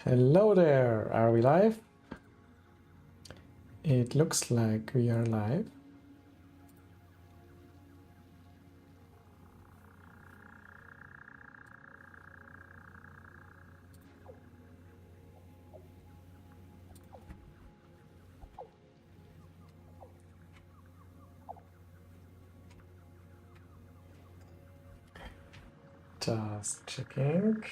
Hello there, are we live? It looks like we are live. Just checking.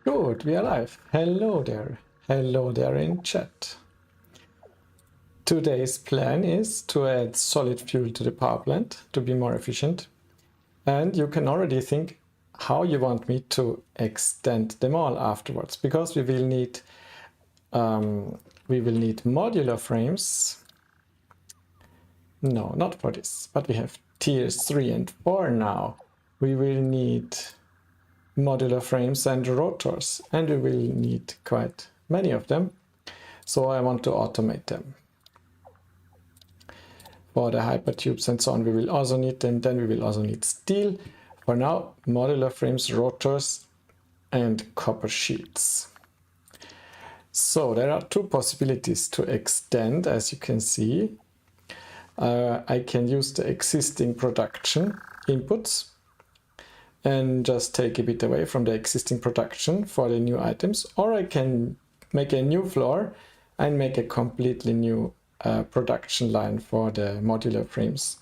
Good, we are live. Hello there. Hello there in chat. Today's plan is to add solid fuel to the power plant to be more efficient. And you can already think how you want me to extend them all afterwards, because we will need modular frames. No, not for this, but we have tiers 3 and 4 now. We will need modular frames and rotors, and we will need quite many of them, so I want to automate them. For the hypertubes and so on, we will also need them. Then we will also need steel. For now, modular frames, rotors, and copper sheets. So there are two possibilities to extend, as you can see. I can use the existing production inputs and just take a bit away from the existing production for the new items, or I can make a new floor and make a completely new production line for the modular frames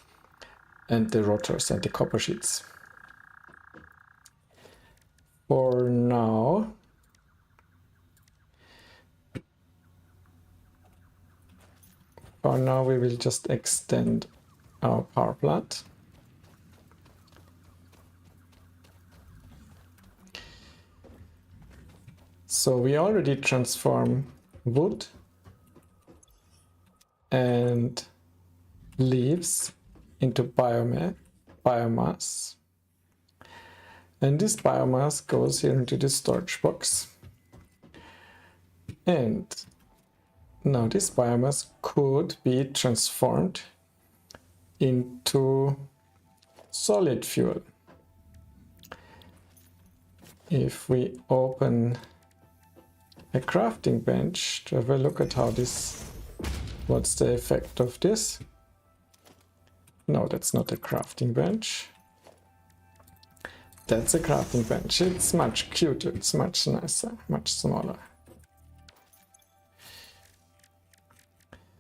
and the rotors and the copper sheets. For now, we will just extend our power plant. So we already transform wood and leaves into biomass. And this biomass goes here into the storage box. And now this biomass could be transformed into solid fuel. If we open a crafting bench to have a look at how this, what's the effect of this? No, that's not a crafting bench. That's a crafting bench. It's much cuter, it's much nicer, much smaller.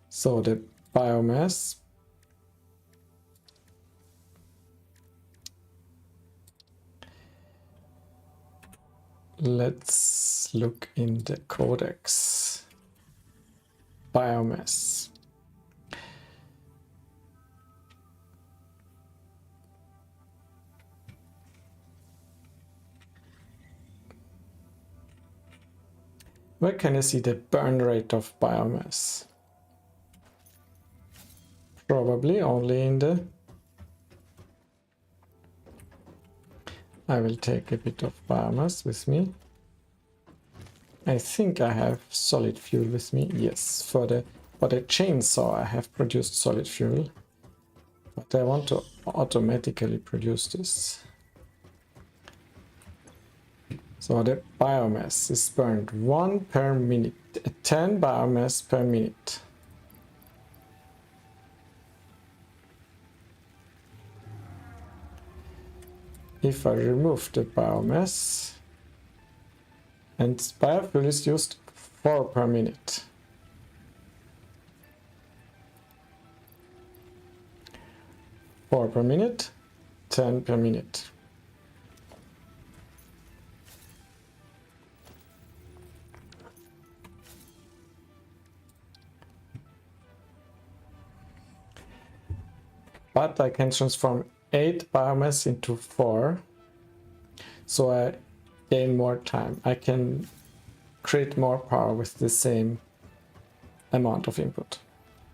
So the biomass let's look in the codex. Biomass. Where can I see the burn rate of biomass? Probably only in the... I will take a bit of biomass with me. I think I have solid fuel with me. Yes, for the chainsaw I have produced solid fuel. But I want to automatically produce this. So the biomass is burned 1 per minute, 10 biomass per minute. If I remove the biomass, and biofuel is used 4 per minute. Four per minute, 10 per minute. But I can transform 8 biomass into 4, so I gain more time. I can create more power with the same amount of input.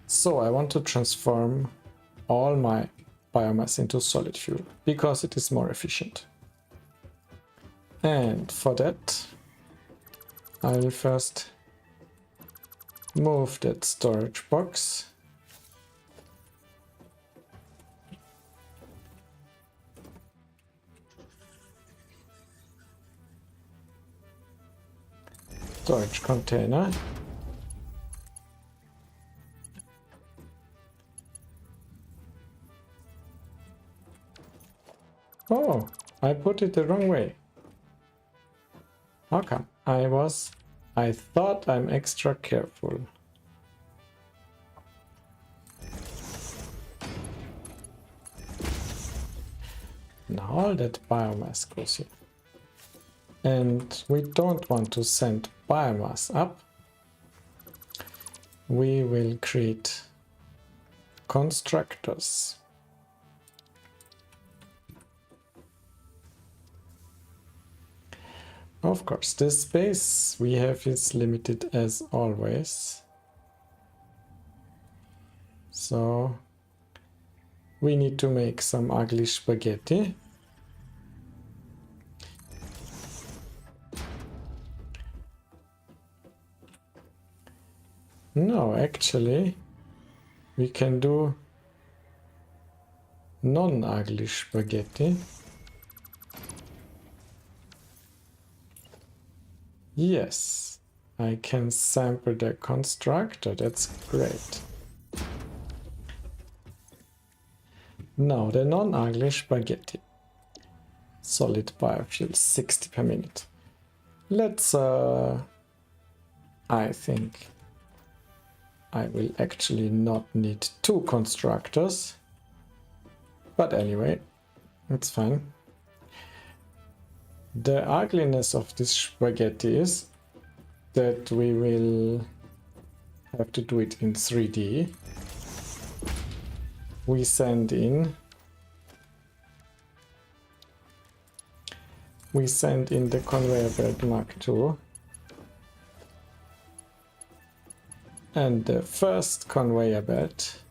So I want to transform all my biomass into solid fuel because it is more efficient. And for that, I will first move that storage box. Storage container. Oh, I put it the wrong way. How come? I thought I'm extra careful. Now all that biomass goes here. And we don't want to send biomass up. We will create constructors. Of course, the space we have is limited as always. So we need to make some ugly spaghetti. No, actually, we can do non-ugly spaghetti. Yes, I can sample the constructor, that's great. Now the non-ugly spaghetti. Solid biofuel, 60 per minute. Let's, I think I will actually not need 2 constructors. But anyway, it's fine. The ugliness of this spaghetti is that we will have to do it in 3D. We send in the conveyor belt Mark II. And the first conveyor belt.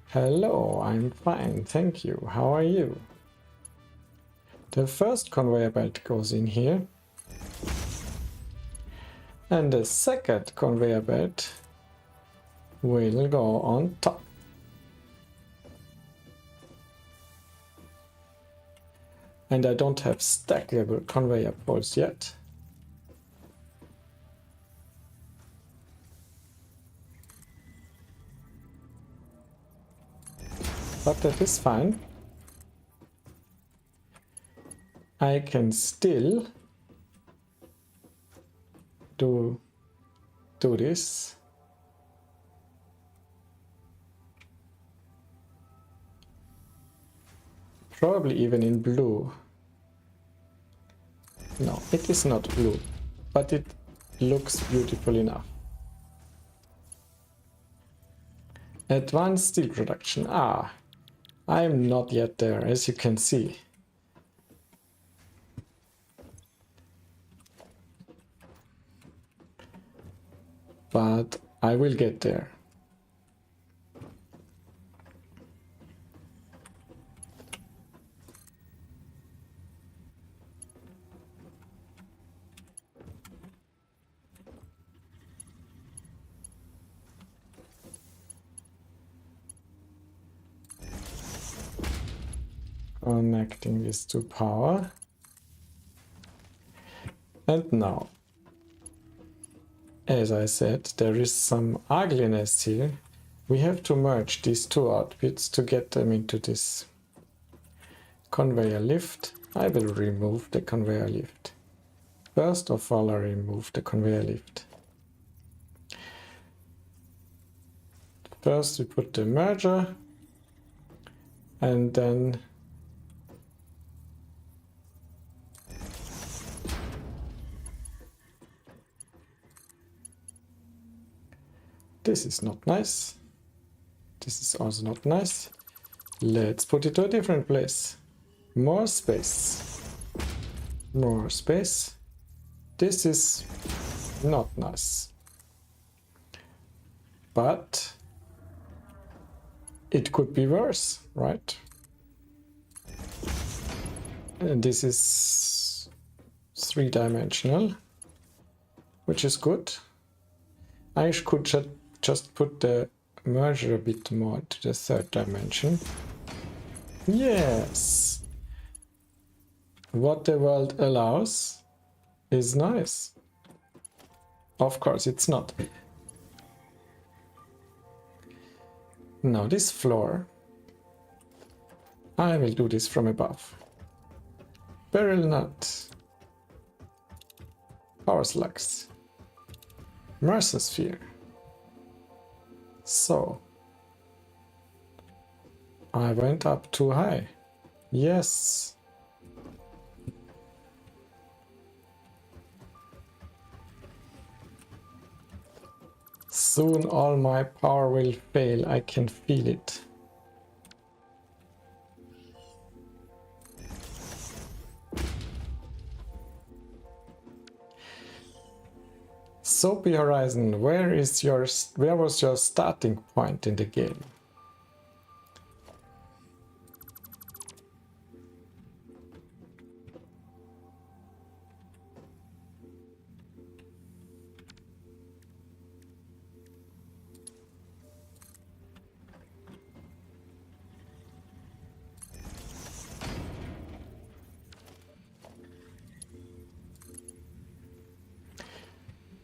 Hello, I'm fine, thank you. How are you? The first conveyor belt goes in here. And the second conveyor belt will go on top. And I don't have stackable conveyor bolts yet. But that is fine. I can still do this. Probably even in blue. No, it is not blue, but it looks beautiful enough. Advanced steel production. Ah, I'm not yet there, as you can see. But I will get there. Connecting this to power. And now, as I said, there is some ugliness here. We have to merge these 2 outputs to get them into this conveyor lift. I will remove the conveyor lift. First of all, I remove the conveyor lift. First we put the merger, and then this is not nice. This is also not nice. Let's put it to a different place. More space. More space. This is Not nice. But it could be worse, right? And this is 3-dimensional, which is good. I could just put the merger a bit more to the 3rd dimension. Yes! What the world allows is nice. Of course, it's not. Now this floor, I will do this from above. Barrel nut. Power slugs. Mercer-sphere. So, I went up too high. Yes. Soon all my power will fail, I can feel it. Soapy Horizon, where was your starting point in the game?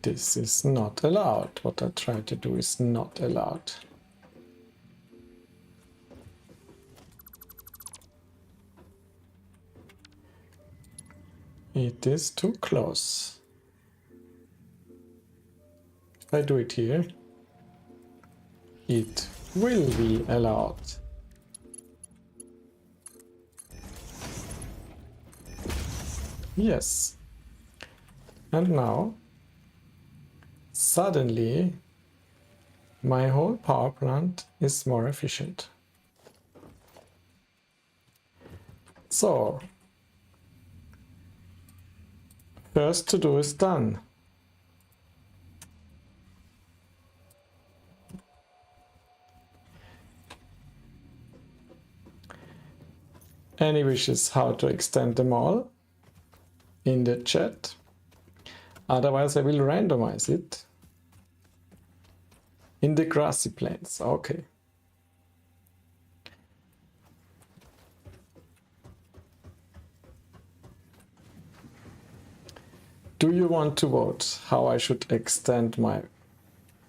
This is not allowed. What I try to do is not allowed. It is too close. If I do it here, it will be allowed. Yes. And now, suddenly, my whole power plant is more efficient. So, first to do is done. Any wishes how to extend them all in the chat? Otherwise I will randomize it. In the grassy plains, okay. Do you want to vote how I should extend my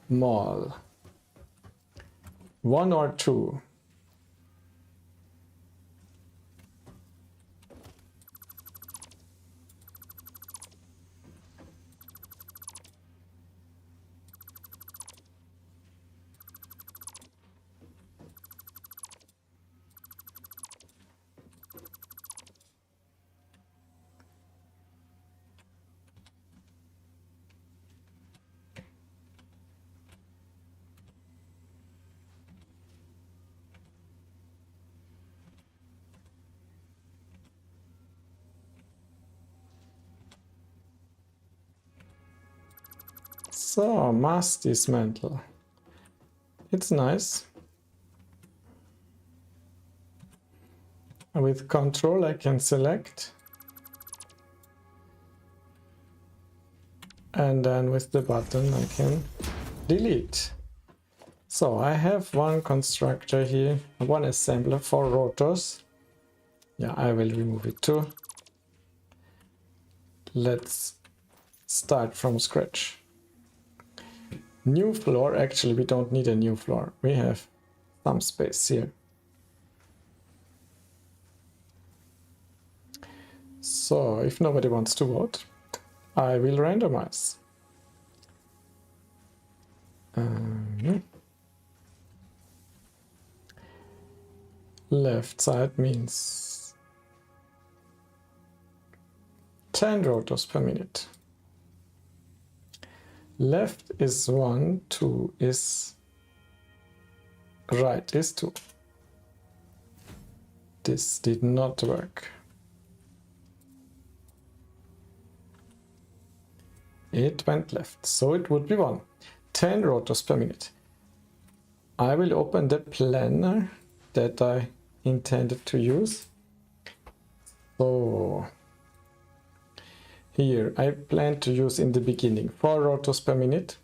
mall? 1 or 2? So, mass dismantle. It's nice. With control I can select. And then with the button I can delete. So I have one constructor here, one assembler for rotors. Yeah, I will remove it too. Let's start from scratch. New floor, actually we don't need a new floor. We have some space here. So if nobody wants to vote, I will randomize. Left side means 10 rotors per minute. Left is 1, 2 is right is 2. This did not work. it went left, so it would be 1. 10 rotors per minute. I will open the planner that I intended to use. So here I plan to use in the beginning 4 rotors per minute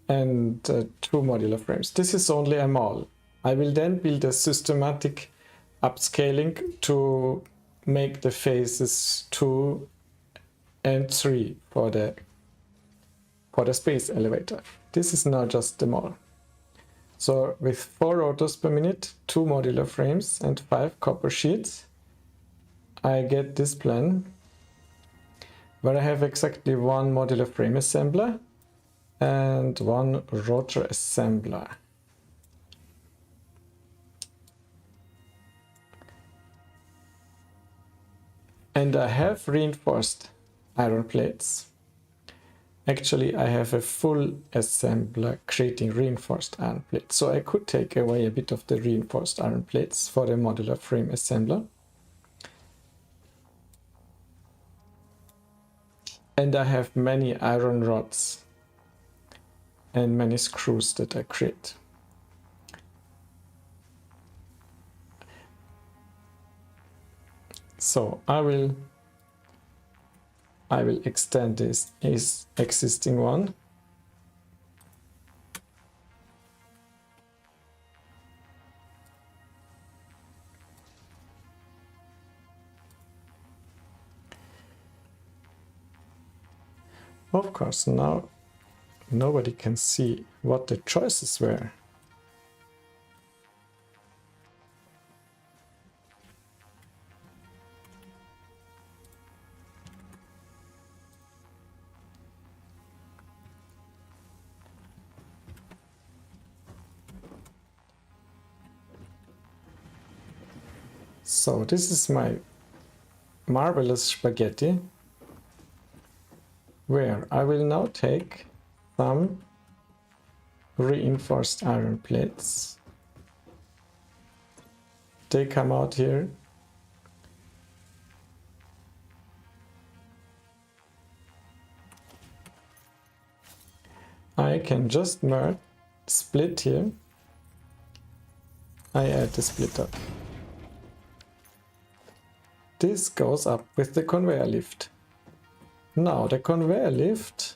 and 2 modular frames. This is only a mall. I will then build a systematic upscaling to make the phases 2 and 3 for the space elevator. This is not just the mall. So with 4 rotors per minute, 2 modular frames and 5 copper sheets, I get this plan where I have exactly 1 modular frame assembler and 1 rotor assembler. And I have reinforced iron plates. Actually, I have a full assembler creating reinforced iron plates. So I could take away a bit of the reinforced iron plates for the modular frame assembler. And I have many iron rods and many screws that I create. So I will extend this existing one. Of course, now nobody can see what the choices were. So this is my marvelous spaghetti, where I will now take some reinforced iron plates. They come out here. I can just merge, split here. I add the splitter. This goes up with the conveyor lift. Now the conveyor lift,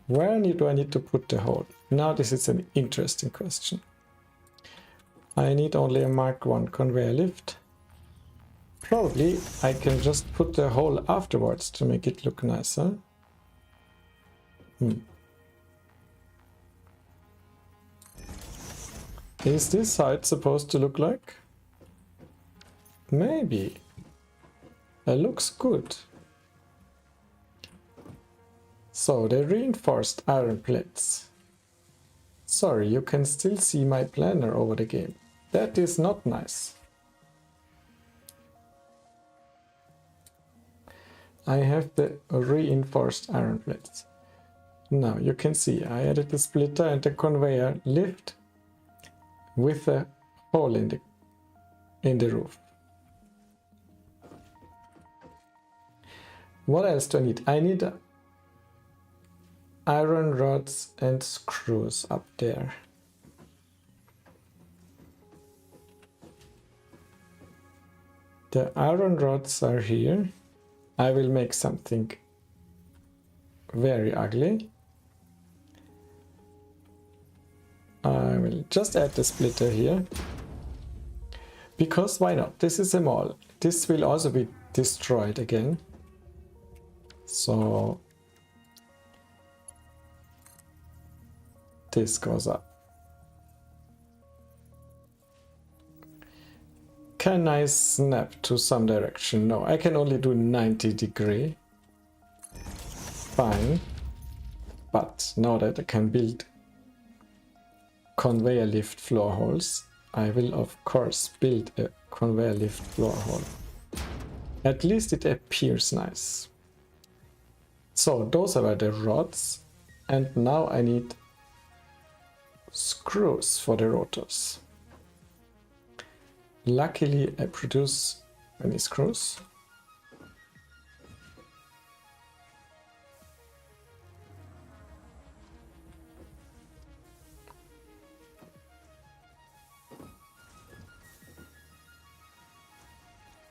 where do I need to put the hole? Now this is an interesting question. I need only a Mark 1 conveyor lift. Probably I can just put the hole afterwards to make it look nicer. Is this how it's supposed to look like? Maybe. It looks good. So the reinforced iron plates. Sorry, you can still see my planner over the game. That is not nice. I have the reinforced iron plates. Now you can see I added the splitter and the conveyor lift with a hole in the roof. What else do I need? I need iron rods and screws up there. The iron rods are here. I will make something very ugly. I will just add the splitter here. Because why not? This is a mall. This will also be destroyed again. So this goes up. Can I snap to some direction? No, I can only do 90 degree. Fine. But now that I can build conveyor lift floor holes, I will of course build a conveyor lift floor hole. At least it appears nice. So those are the rods, and now I need screws for the rotors. Luckily I produce many screws.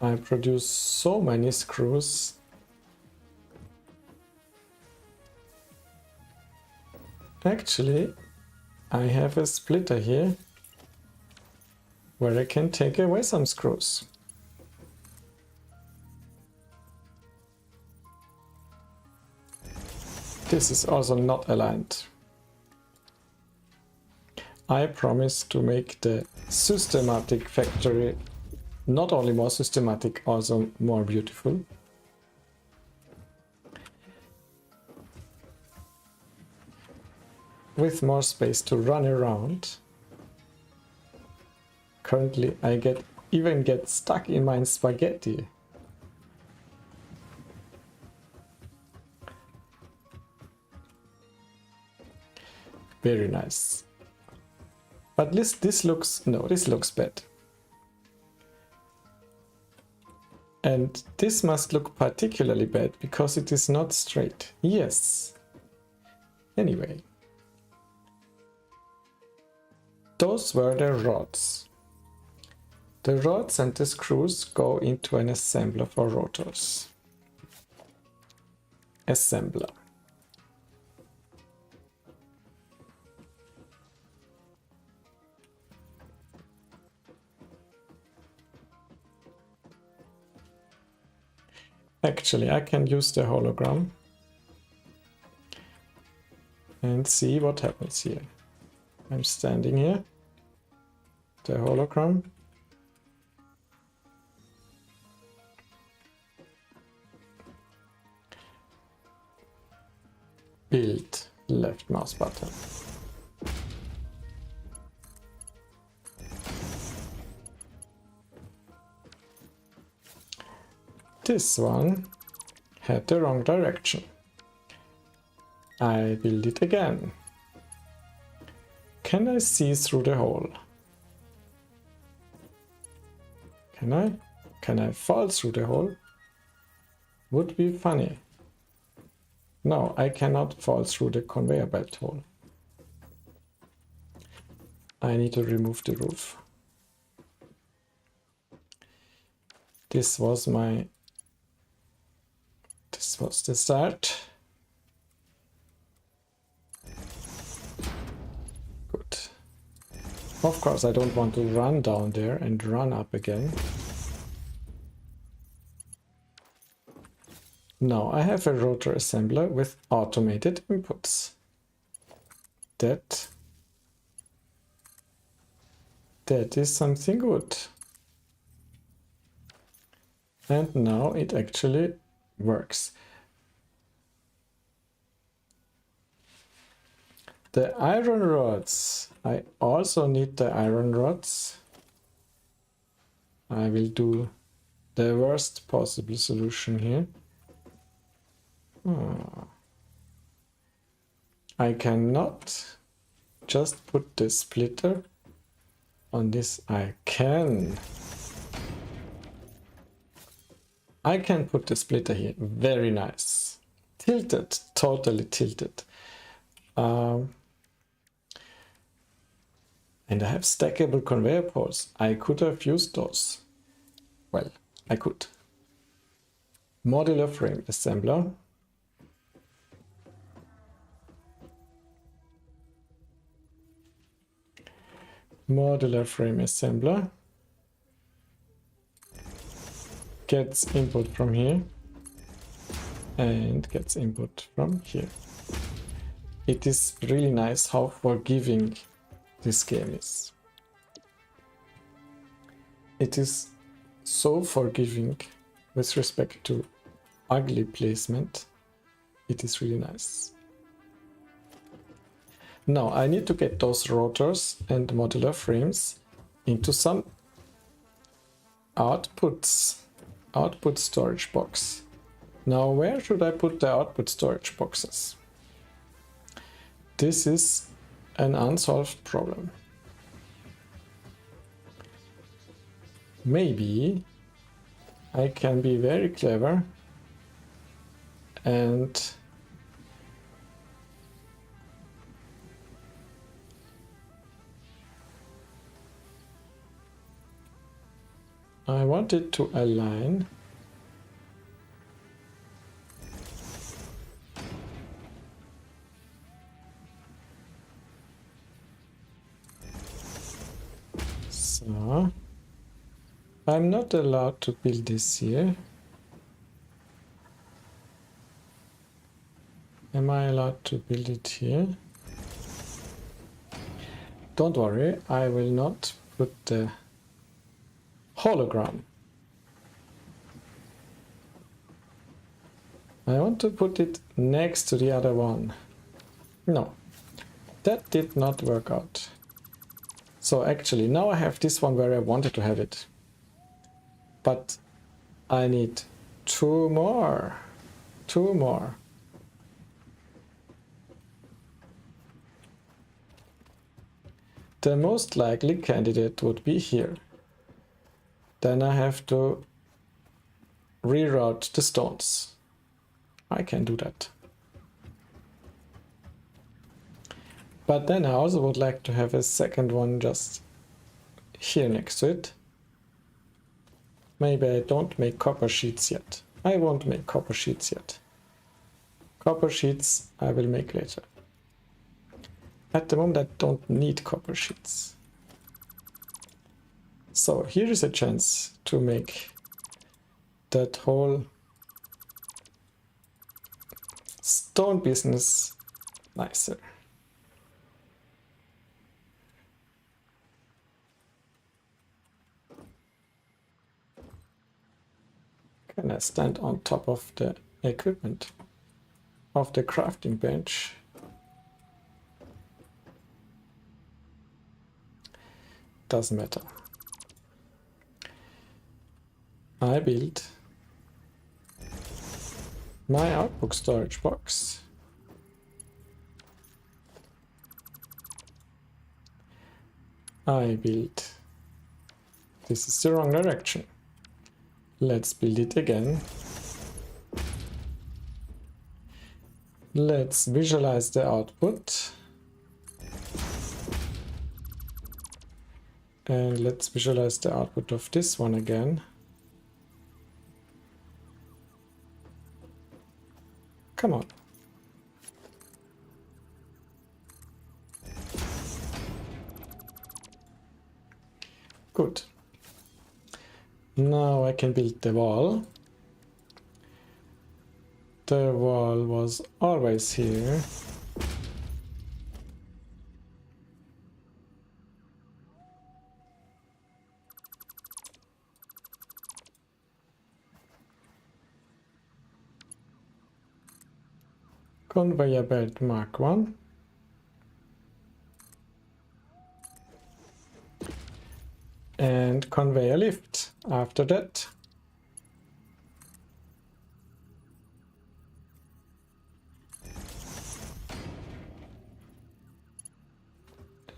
I produce so many screws. Actually, I have a splitter here where I can take away some screws. This is also not aligned. I promise to make the systematic factory not only more systematic, also more beautiful. With more space to run around. Currently I even get stuck in my spaghetti. Very nice. But this looks bad. And this must look particularly bad because it is not straight. Yes. Anyway. Those were the rods. The rods and the screws go into an assembler for rotors. Assembler. Actually, I can use the hologram and see what happens here. I'm standing here, the hologram. Build, left mouse button. This one had the wrong direction. I build it again. Can I see through the hole? Can I? Can I fall through the hole? Would be funny. No, I cannot fall through the conveyor belt hole. I need to remove the roof. This was the start. Good. Of course, I don't want to run down there and run up again. Now I have a rotor assembler with automated inputs. That is something good. And now it actually works. The iron rods. I also need the iron rods. I will do the worst possible solution here. I cannot just put the splitter on this. I can put the splitter here. Very nice. Tilted, totally tilted. And I have stackable conveyor poles. I could have used those. Well, I could. Modular frame assembler. Modular frame assembler. Gets input from here. And gets input from here. It is really nice how forgiving this game is. It is so forgiving with respect to ugly placement. It is really nice. Now I need to get those rotors and modular frames into some output storage box. Now where should I put the output storage boxes? This is an unsolved problem. Maybe I can be very clever and I want it to align. So I'm not allowed to build this here. Am I allowed to build it here? Don't worry, I will not put the hologram. I want to put it next to the other one. No, that did not work out. So actually now I have this one where I wanted to have it. But I need two more. Two more. The most likely candidate would be here. Then I have to reroute the stones. I can do that. But then I also would like to have a second one just here next to it. Maybe I don't make copper sheets yet. I won't make copper sheets yet. Copper sheets I will make later. At the moment I don't need copper sheets. So here is a chance to make that whole stone business nicer. Can I stand on top of the equipment of the crafting bench? Doesn't matter. I built my outbook storage box. I built. This is the wrong direction. Let's build it again. Let's visualize the output. And let's visualize the output of this one again. Come on. Good. Now I can build the wall. The wall was always here. Conveyor belt Mark 1. And conveyor lift after that.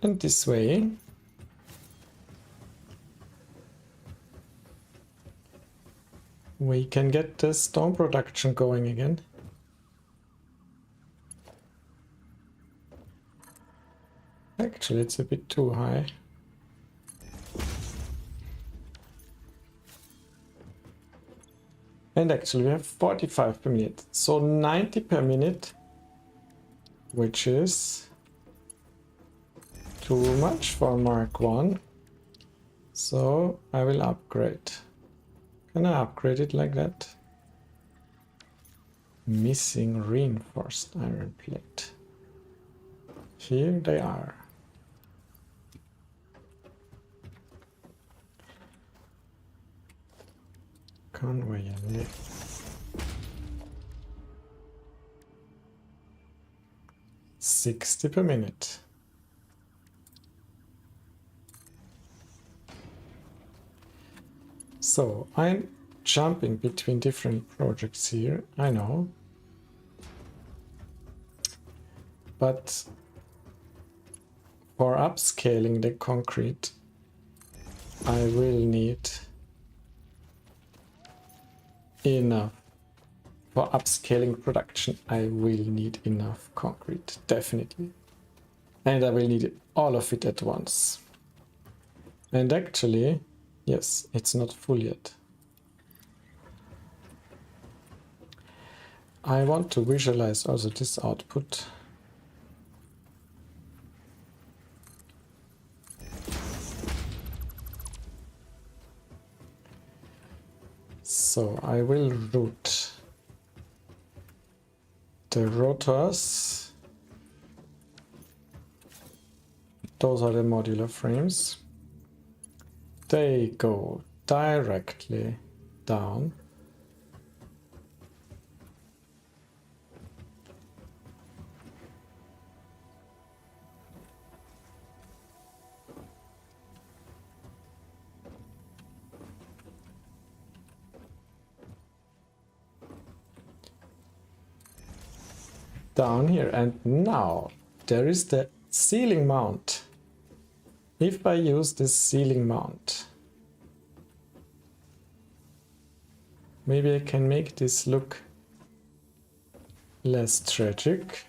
And this way. We can get the stone production going again. Actually, it's a bit too high. And actually we have 45 per minute, so 90 per minute, which is too much for Mark 1. So I will upgrade. Can I upgrade it like that? Missing reinforced iron plate. Here they are. Conveyor lift. 60 per minute. So I'm jumping between different projects here, I know. But for upscaling the concrete, I will need enough. For upscaling production, I will need enough concrete, definitely. And I will need all of it at once. And actually, Yes, it's not full yet. I want to visualize also this output. So I will route the rotors. Those are the modular frames. They go directly down. Down here, and now there is the ceiling mount. If I use this ceiling mount, maybe I can make this look less tragic.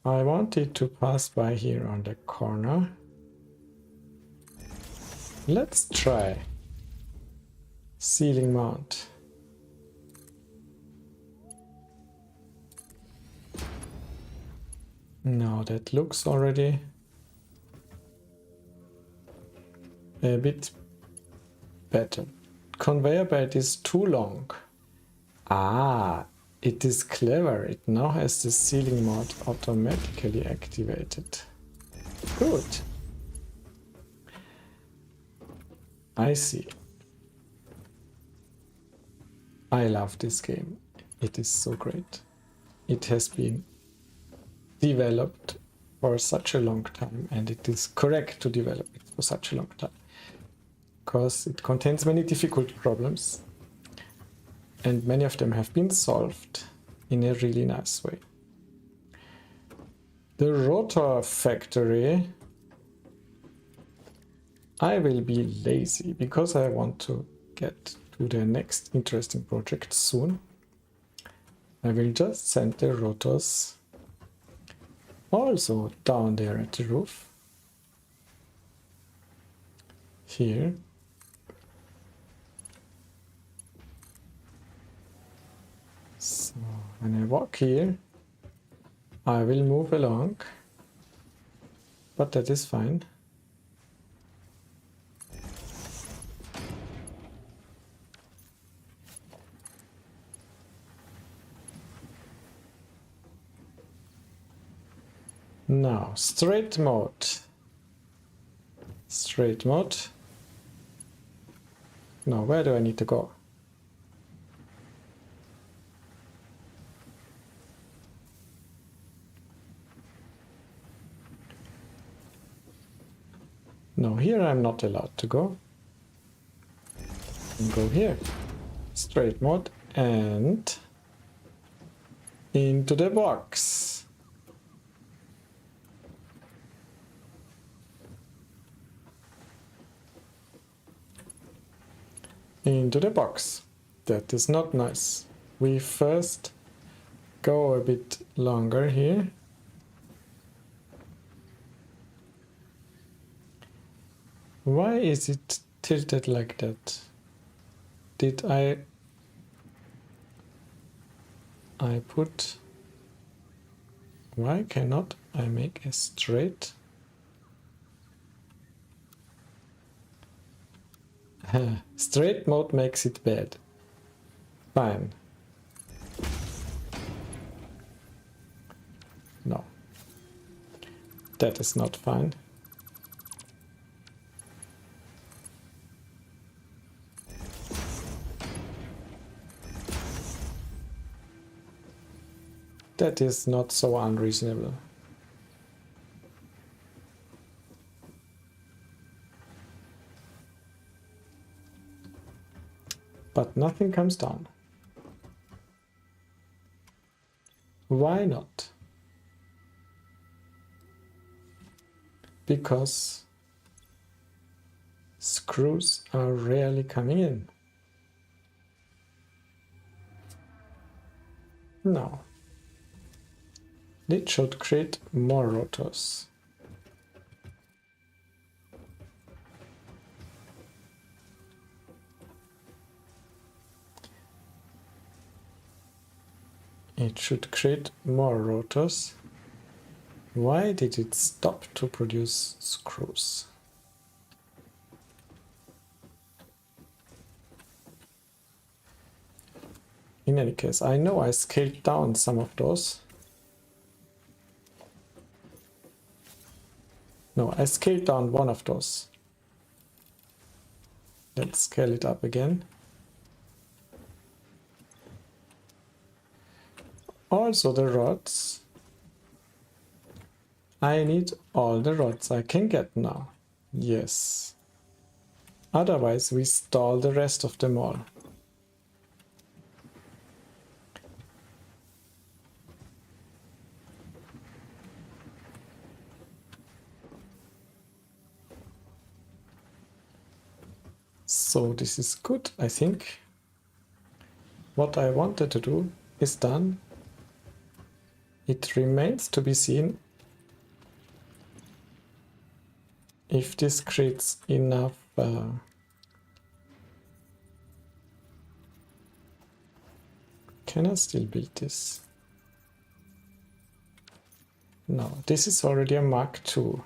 I want it to pass by here on the corner. Let's try ceiling mount. Now that looks already a bit better. Conveyor belt is too long. Ah, it is clever. It now has the ceiling mount automatically activated. Good. I see. I love this game. It is so great. It has been developed for such a long time, and it is correct to develop it for such a long time because it contains many difficult problems, and many of them have been solved in a really nice way. The rotor factory, I will be lazy because I want to get to the next interesting project soon. I will just send the rotors also down there at the roof. Here. So when I walk here, I will move along, but that is fine. Now, straight mode. Straight mode. Now, where do I need to go? No, here I'm not allowed to go. And go here. Straight mode and into the box. Into the box. That is not nice. We first go a bit longer here. Why is it tilted like that? Did I put... Why cannot I make a straight? Straight mode makes it bad. Fine. No. That is not fine. That is not so unreasonable. But nothing comes down. Why not? Because screws are rarely coming in. Now, it should create more rotors. it should create more rotors. Why did it stop to produce screws? In any case, I know I scaled down some of those. No, I scaled down one of those. Let's scale it up again. Also the rods. I need all the rods I can get now. Yes. Otherwise we stall the rest of them all. So this is good, I think. What I wanted to do is done. It remains to be seen if this creates enough can I still build this? No, this is already a Mark II.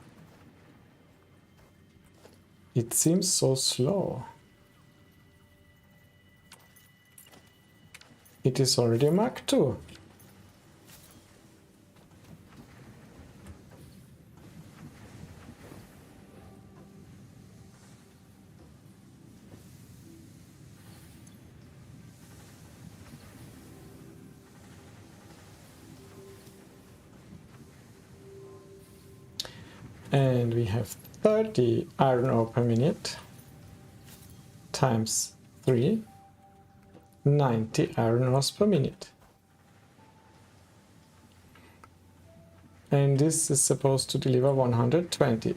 It seems so slow. It is already a Mark II. And we have 30 iron ore per minute times 3, 90 iron ores per minute. And this is supposed to deliver 120.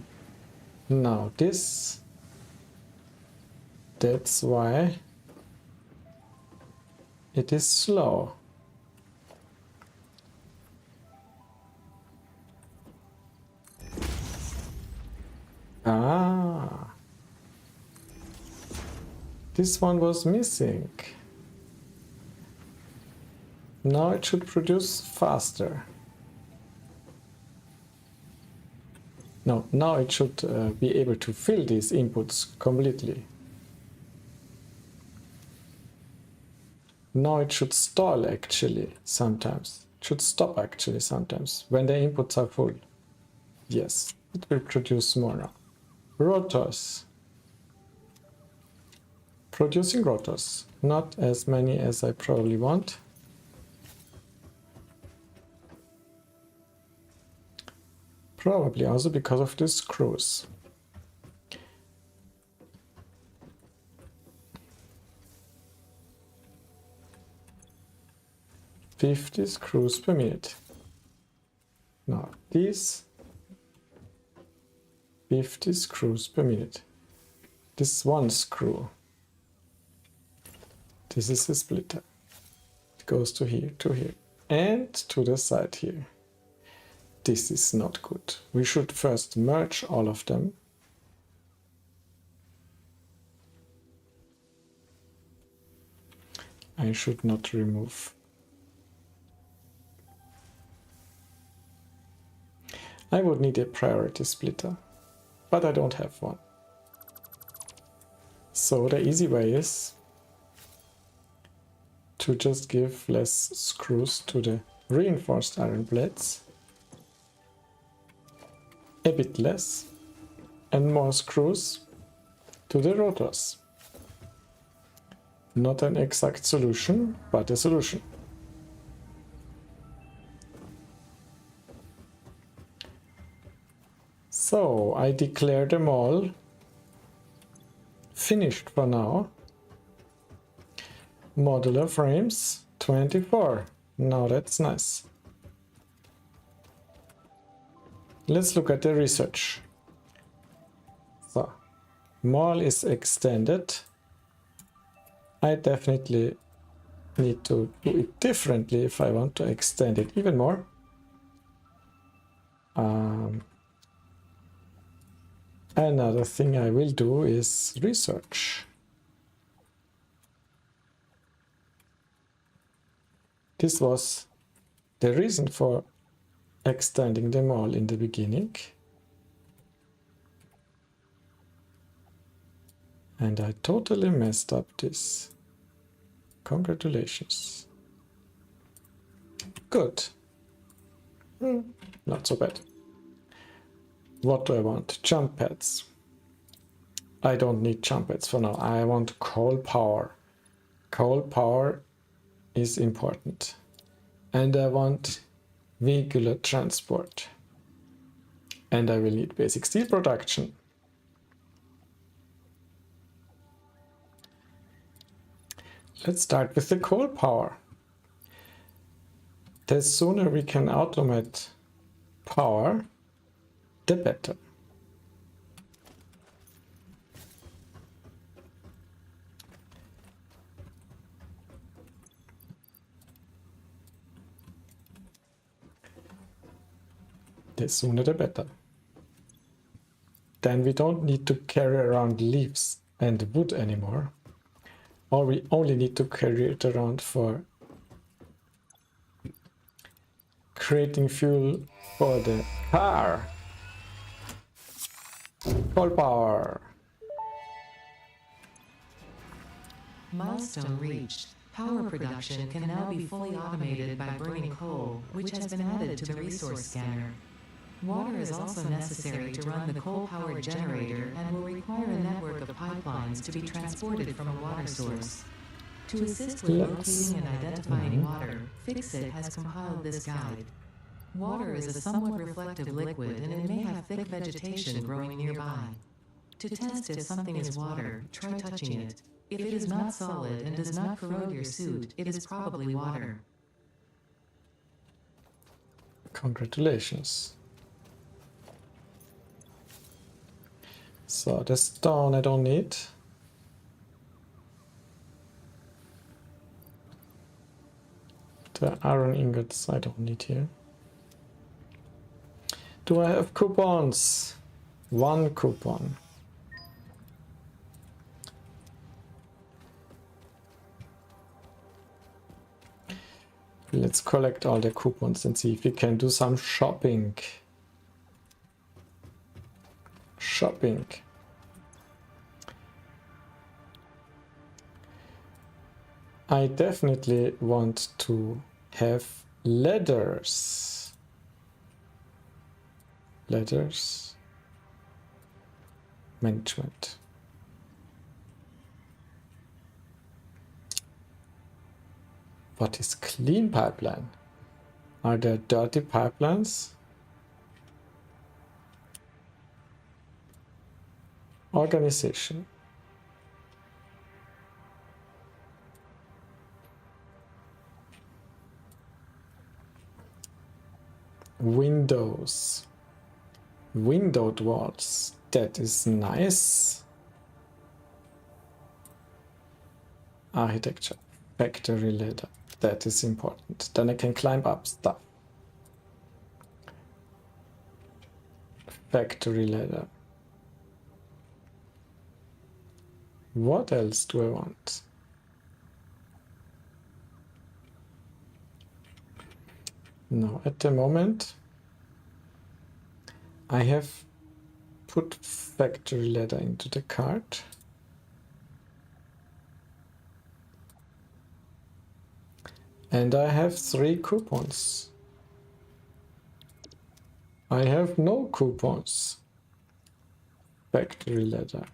Now this, that's why it is slow. Ah, this one was missing. Now it should produce faster. No, now it should be able to fill these inputs completely. Now it should stall actually sometimes. It should stop actually sometimes when the inputs are full. Yes, it will produce more now. Rotors. Producing rotors. Not as many as I probably want. Probably also because of the screws. $50 screws per minute. Now these 50 screws per minute. This one screw. This is a splitter. It goes to here, and to the side here. This is not good. We should first merge all of them. I should not remove. I would need a priority splitter, but I don't have one. So the easy way is to just give less screws to the reinforced iron plates, a bit less, and more screws to the rotors. Not an exact solution, but a solution. So I declare them all finished for now. Modular frames 24. Now that's nice. Let's look at the research. So, mall is extended. I definitely need to do it differently if I want to extend it even more. Another thing I will do is research. This was the reason for extending them all in the beginning. And I totally messed up this. Congratulations. Good. Not so bad. What do I want? Jump pads. I don't need jump pads for now. I want coal power. Coal power is important. And I want vehicular transport. And I will need basic steel production. Let's start with the coal power. The sooner we can automate power, the better. The sooner the better. Then we don't need to carry around leaves and wood anymore. Or we only need to carry it around for creating fuel for the car. Coal power. Milestone reached. Power production can now be fully automated by burning coal, which has been added to the resource scanner. Water is also necessary to run the coal-powered generator and will require a network of pipelines to be transported from a water source. To assist with locating and identifying water, Fixit has compiled this guide. Water is a somewhat reflective liquid and it may have thick vegetation growing nearby. To test if something is water, try touching it. If it is not solid and does not corrode your suit, it is probably water. Congratulations. So the stone I don't need. The iron ingots I don't need here. Do I have coupons? One coupon. Let's collect all the coupons and see if we can do some shopping. Shopping. I definitely want to have ladders. Ladders. Management. What is clean pipeline? Are there dirty pipelines? Organization. Windows. Windowed walls. That is nice. Architecture. Factory ladder. That is important. Then I can climb up stuff. Factory ladder. What else do I want? No, at the moment I have put factory ladder into the cart. And I have 3 coupons. I have no coupons. Factory ladder.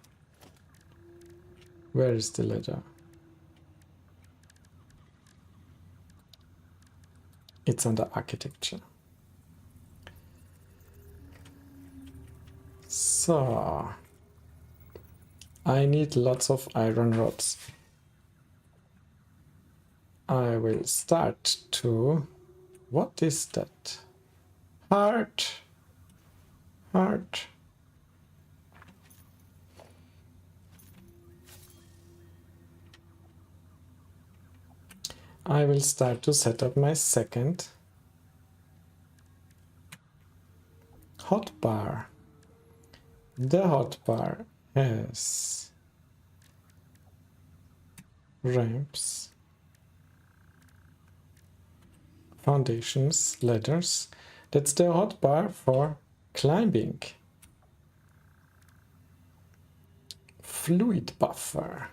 Where is the ladder? It's under architecture. So I need lots of iron rods. I will start to... What is that? Heart. Heart. I will start to set up my second hotbar. The hotbar has ramps foundations, ladders. That's the hotbar for climbing. Fluid buffer.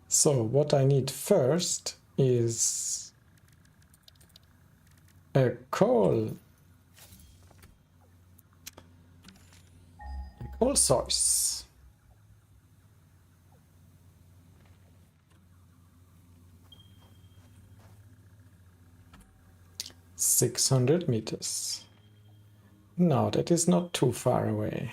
So what I need first is a coal source. $600. No, that is not too far away.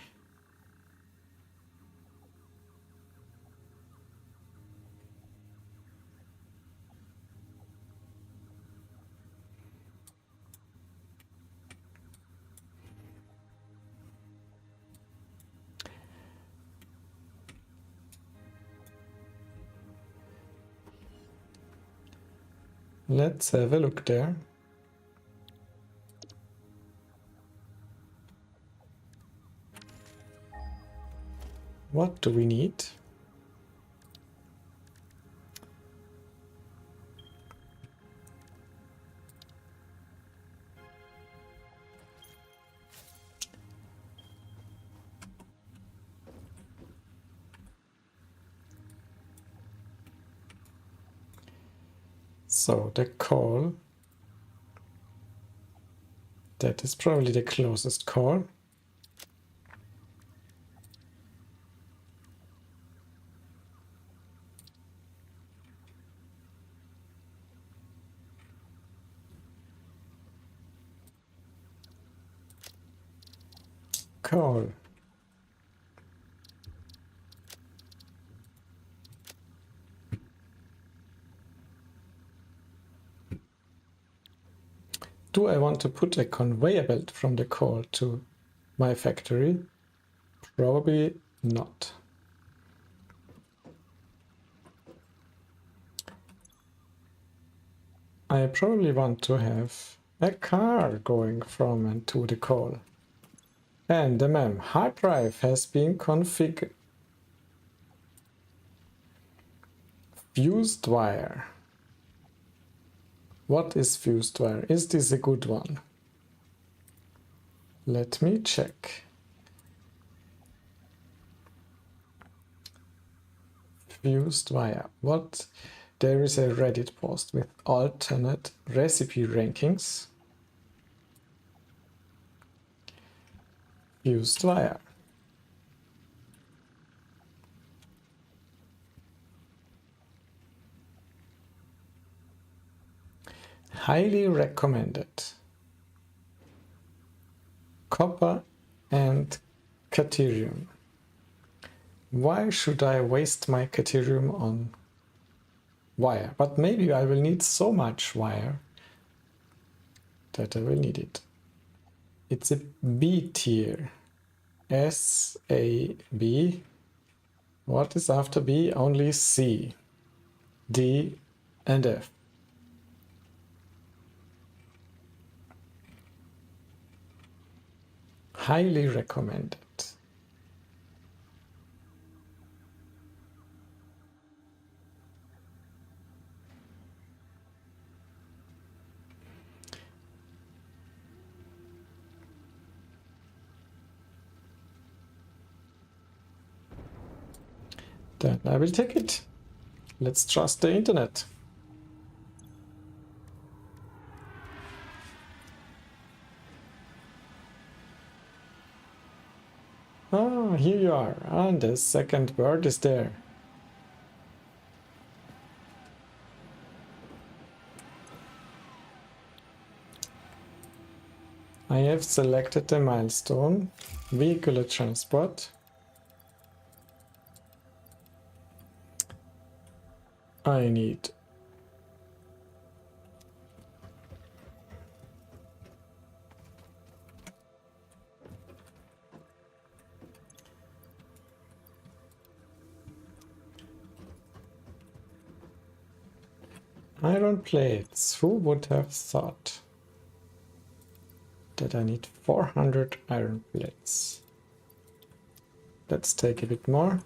Let's have a look there. What do we need? So the coal, that is probably the closest coal. Coal. Do I want to put a conveyor belt from the coal to my factory? Probably not. I probably want to have a car going from and to the coal. And the MEM hard drive has been configured. Fused wire. What is fused wire? Is this a good one? Let me check. Fused wire. What? There is a Reddit post with alternate recipe rankings. Fused wire. Highly recommended. Copper and Caterium. Why should I waste my Caterium on wire? But maybe I will need so much wire that I will need it. It's a B tier. S, A, B. What is after B? Only C, D, and F. Highly recommended. Then I will take it. Let's trust the internet. Ah, here you are. And the second bird is there. I have selected the milestone, vehicular transport. I need iron plates. Who would have thought that I need 400 iron plates? Let's take a bit more.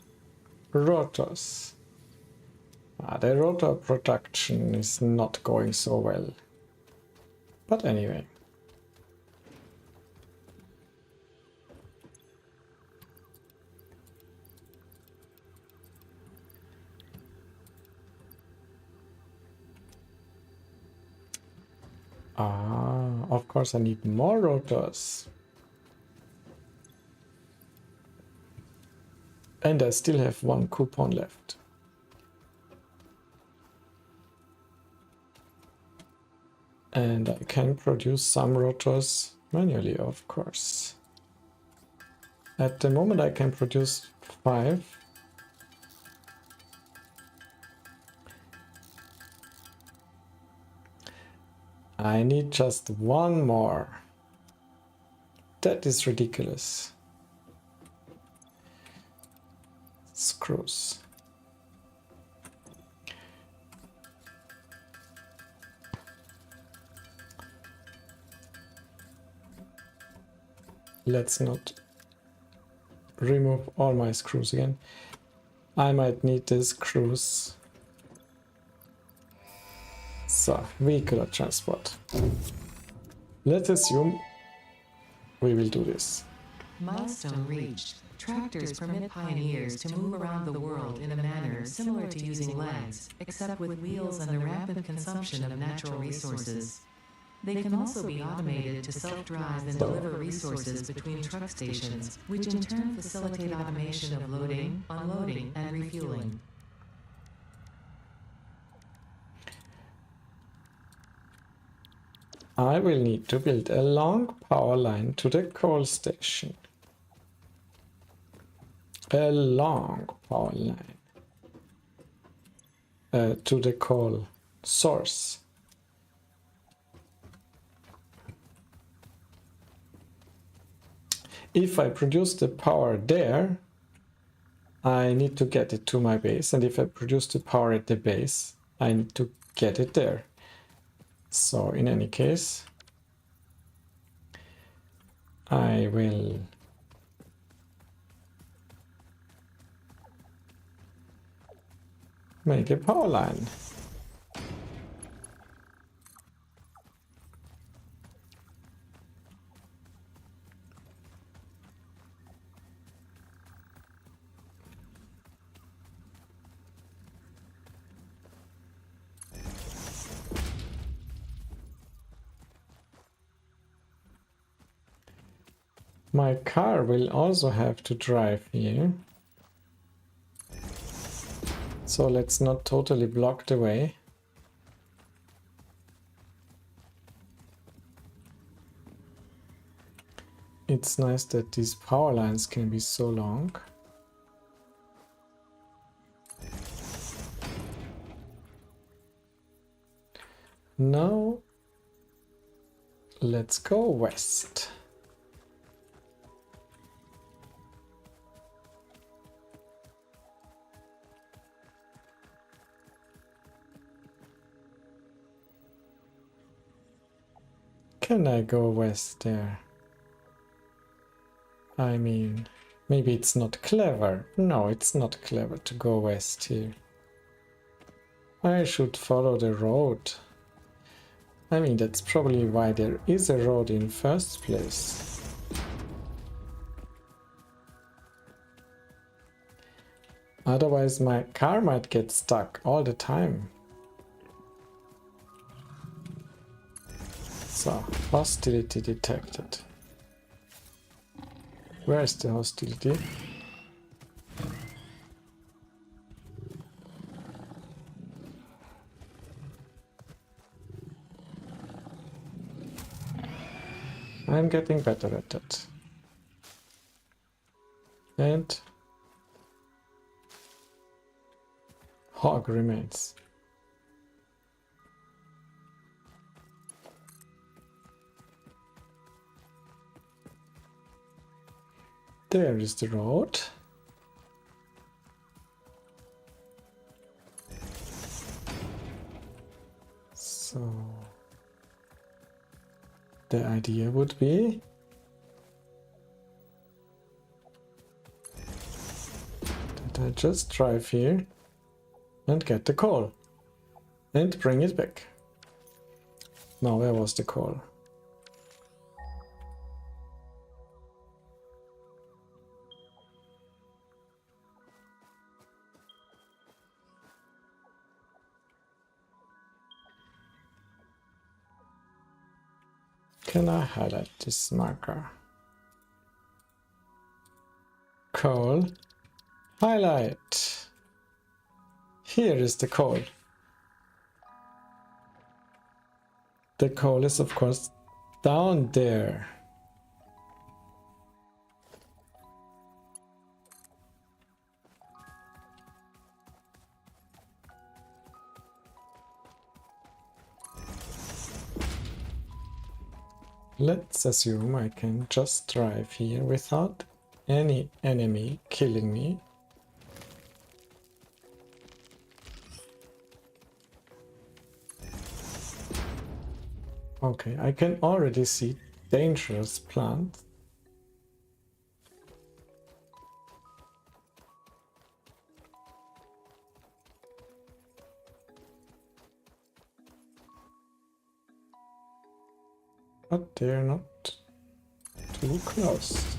Rotors. The rotor production is not going so well. But anyway. Of course I need more rotors. And I still have one coupon left. And I can produce some rotors manually, of course. At the moment I can produce 5. I need just one more. That is ridiculous. Screws. Let's not remove all my screws again. I might need the screws. So, vehicular transport. Let's assume we will do this. Milestone reached. Tractors permit pioneers to move around the world in a manner similar to using legs, except with wheels and the rampant consumption of natural resources. They can also be automated to self-drive and deliver resources between truck stations, which in turn facilitate automation of loading, unloading, and refueling. I will need to build a long power line to the coal station. A long power line to the coal source. If I produce the power there, I need to get it to my base, and if I produce the power at the base, I need to get it there. So in any case, I will make a power line. My car will also have to drive here. So let's not totally block the way. It's nice that these power lines can be so long. Now, let's go west. Can I go west there? I mean, maybe it's not clever. No, it's not clever to go west here. I should follow the road. I mean, that's probably why there is a road in first place. Otherwise, my car might get stuck all the time. So, hostility detected. Where is the hostility? I'm getting better at that. And hog remains. There is the road. So the idea would be that I just drive here and get the coal and bring it back. Now, where was the coal? Can I highlight this marker? Coal, highlight. Here is the coal. The coal is of course down there. Let's assume I can just drive here without any enemy killing me. Okay, I can already see dangerous plants. But they're not too close.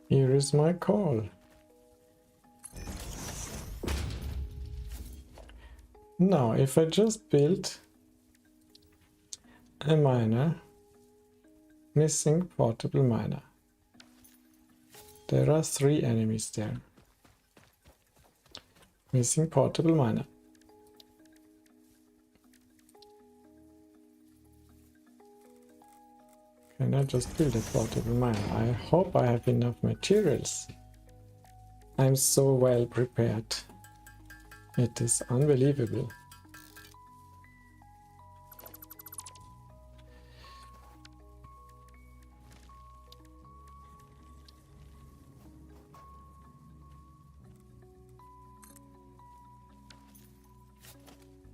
Here is my call. Now, if I just build a miner, missing portable miner. There are 3 enemies there. Missing portable miner. Can I just build a portable miner? I hope I have enough materials. I'm so well prepared. It is unbelievable.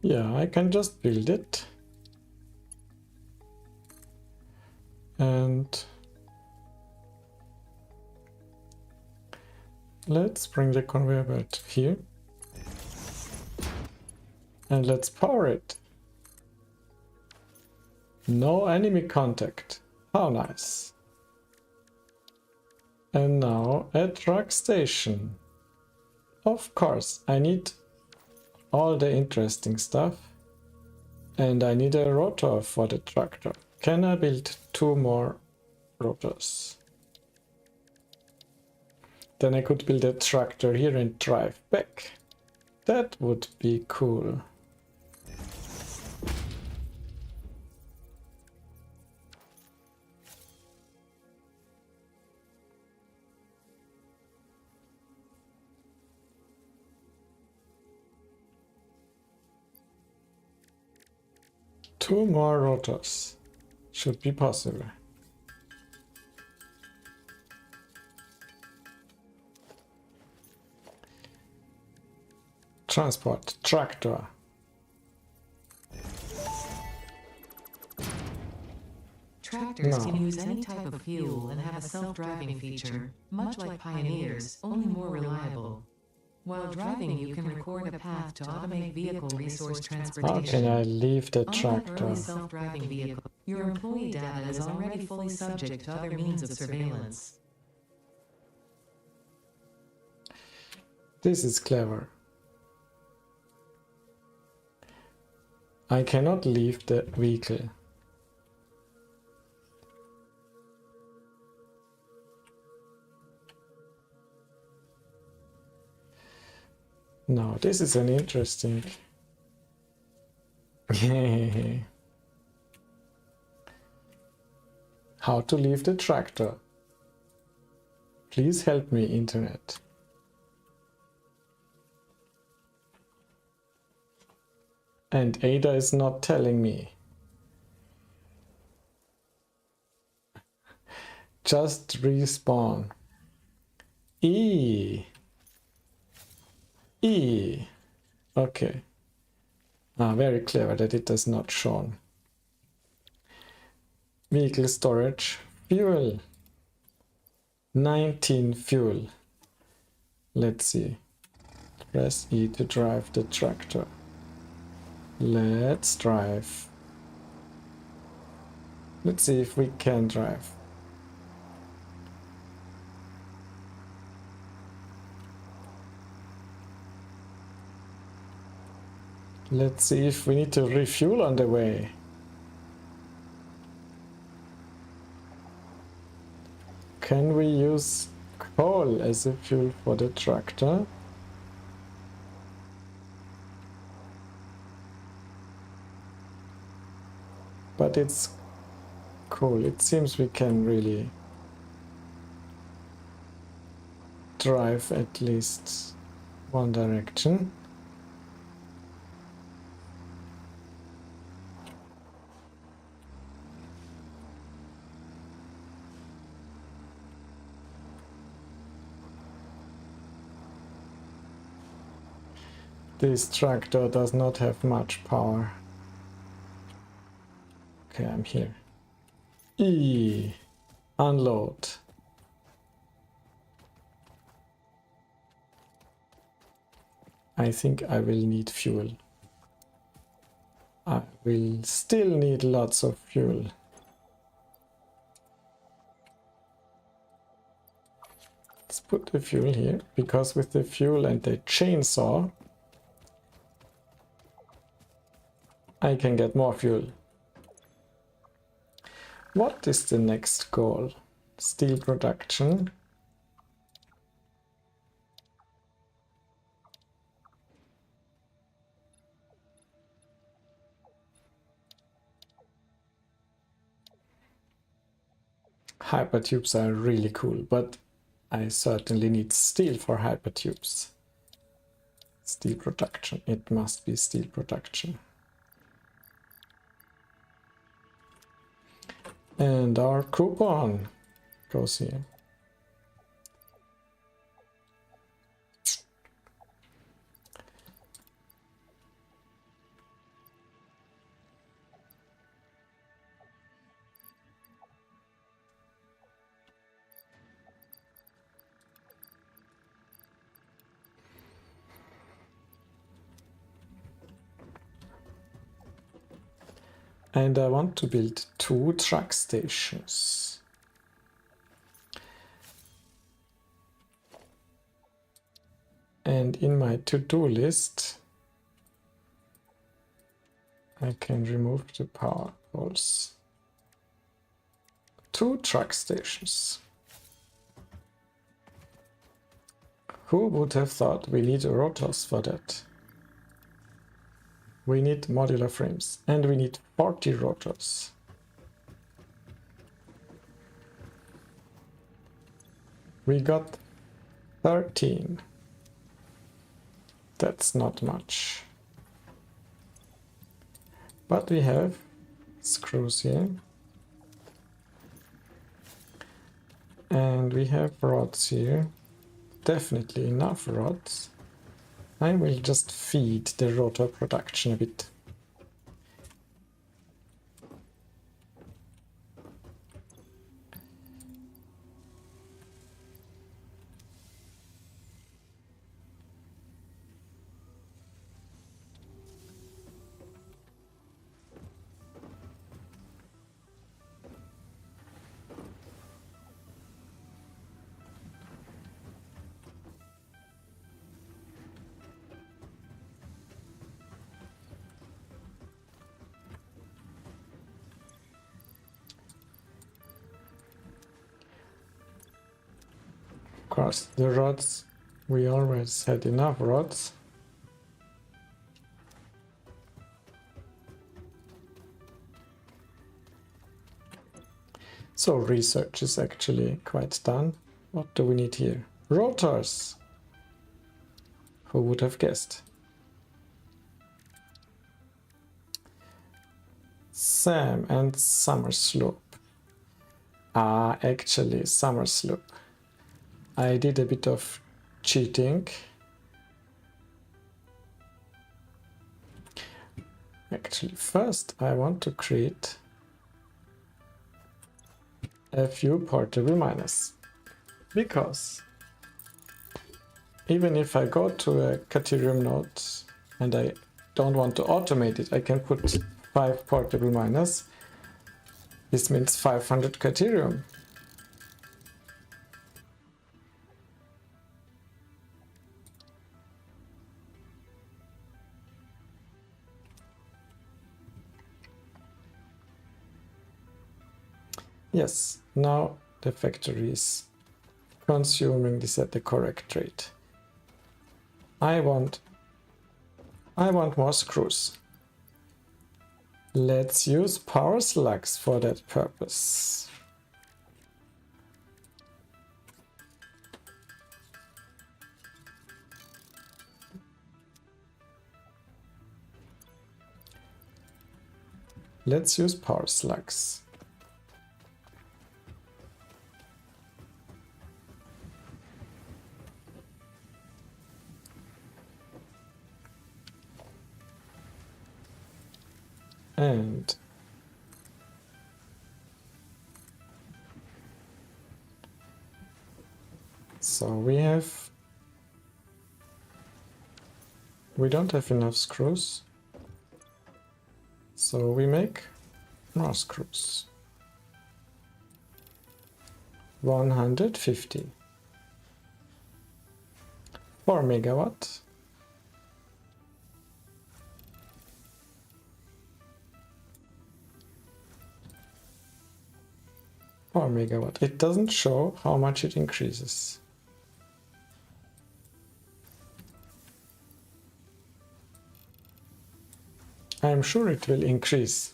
Yeah, I can just build it. And let's bring the conveyor belt here. And let's power it. No enemy contact. How nice. And now a truck station. Of course, I need all the interesting stuff. And I need a rotor for the tractor. Can I build 2 more rotors? Then I could build a tractor here and drive back. That would be cool. Two more rotors should be possible. Transport, tractor. Tractors can use any type of fuel and have a self-driving feature, much like Pioneers, only more reliable. While driving, you can record a path to automate vehicle resource transportation. How can I leave the Unlike tractor? early self-driving vehicle, your employee data is already fully subject to other means of surveillance. This is clever. I cannot leave the vehicle. Now, this is an interesting... How to leave the tractor. Please help me, internet. And Ada is not telling me. Just respawn. E. Okay. Very clever that it does not shown. Vehicle storage. Fuel. 19 fuel. Let's see. Press E to drive the tractor. Let's drive. Let's see if we can drive. Let's see if we need to refuel on the way. Can we use coal as a fuel for the tractor? But it's cool. It seems we can really drive at least one direction. This tractor does not have much power. Okay, I'm here. E. Unload. I think I will need fuel. I will still need lots of fuel. Let's put the fuel here, because with the fuel and the chainsaw, I can get more fuel. What is the next goal? Steel production. Hypertubes are really cool, but I certainly need steel for hypertubes. Steel production. It must be steel production. And our coupon goes here. And I want to build 2 truck stations. And in my to-do list, I can remove the power poles. 2 truck stations. Who would have thought we need rotors for that? We need modular frames, and we need 40 rotors. We got 13. That's not much. But we have screws here. And we have rods here. Definitely enough rods. I will just feed the rotor production a bit. Of course, the rods, we always had enough rods. So research is actually quite done. What do we need here? Rotors! Who would have guessed? Sam and Summer Slope. Ah, actually, Summer Slope. I did a bit of cheating. Actually, first I want to create a few portable miners. Because even if I go to a Caterium node and I don't want to automate it, I can put 5 portable miners. This means 500 Caterium. Yes, now the factory is consuming this at the correct rate. I want more screws. Let's use power slugs for that purpose. Let's use power slugs. And so we don't have enough screws, so we make more screws. 150. 4 megawatt. It doesn't show how much it increases. I'm sure it will increase.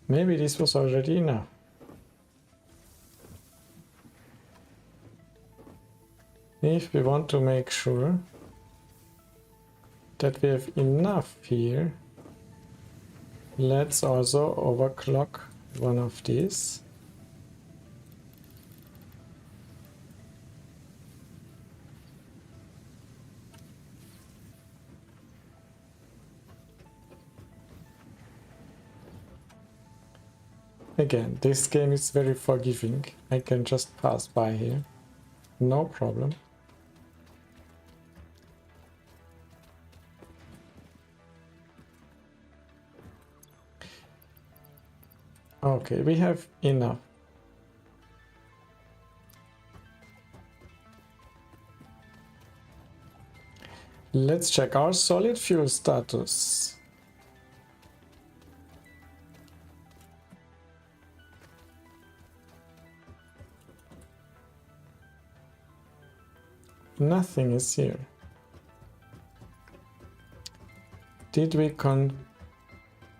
Maybe this was already enough. If we want to make sure that we have enough here, let's also overclock one of these. Again, this game is very forgiving. I can just pass by here. No problem. Okay, we have enough. Let's check our solid fuel status. Nothing is here. Did we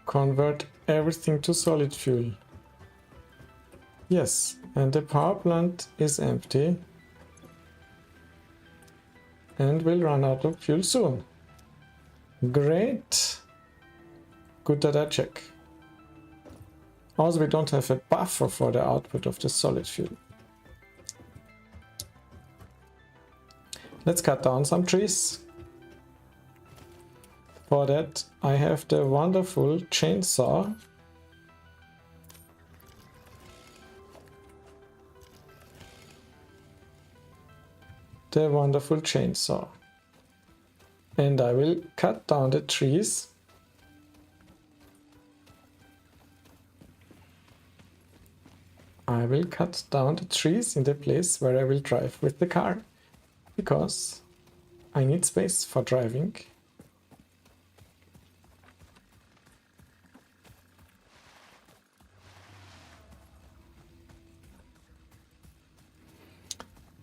convert everything to solid fuel? Yes, and the power plant is empty and will run out of fuel soon. Great. Good that I check. Also, we don't have a buffer for the output of the solid fuel. Let's cut down some trees. For that, I have the wonderful chainsaw. And I will cut down the trees. I will cut down the trees in the place where I will drive with the car, because I need space for driving.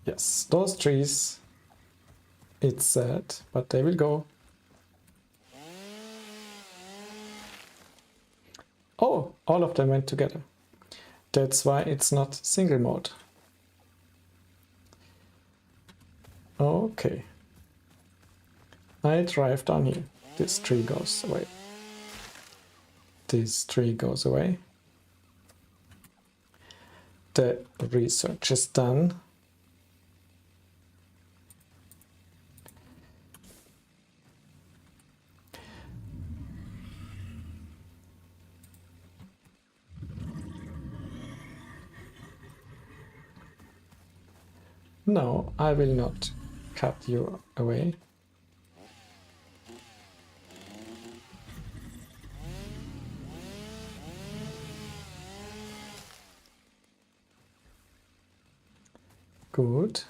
Yes, those trees, it's sad, but they will go. Oh, all of them went together. That's why it's not single mode. Okay. I drive down here. This tree goes away. This tree goes away. The research is done. No, I will not cut you away. Good.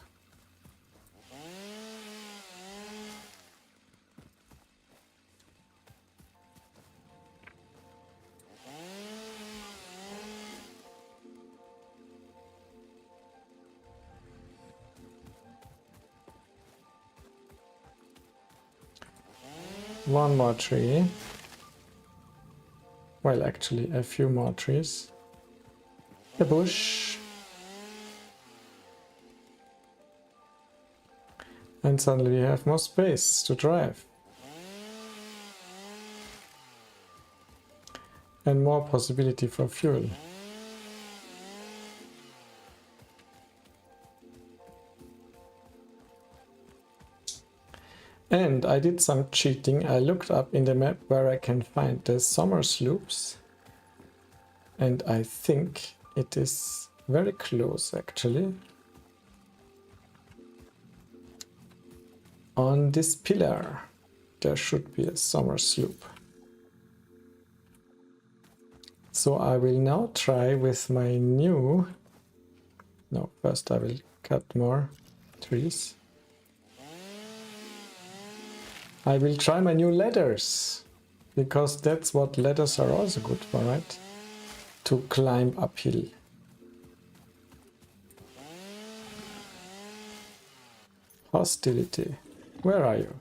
One more tree. Well, actually, a few more trees. A bush. And suddenly we have more space to drive. And more possibility for fuel. And I did some cheating. I looked up in the map where I can find the summer sloops. And I think it is very close actually. On this pillar there should be a summer sloop. So I will now try with my new... No, first I will cut more trees. I will try my new ladders, because that's what ladders are also good for, right? To climb uphill. Hostility. Where are you?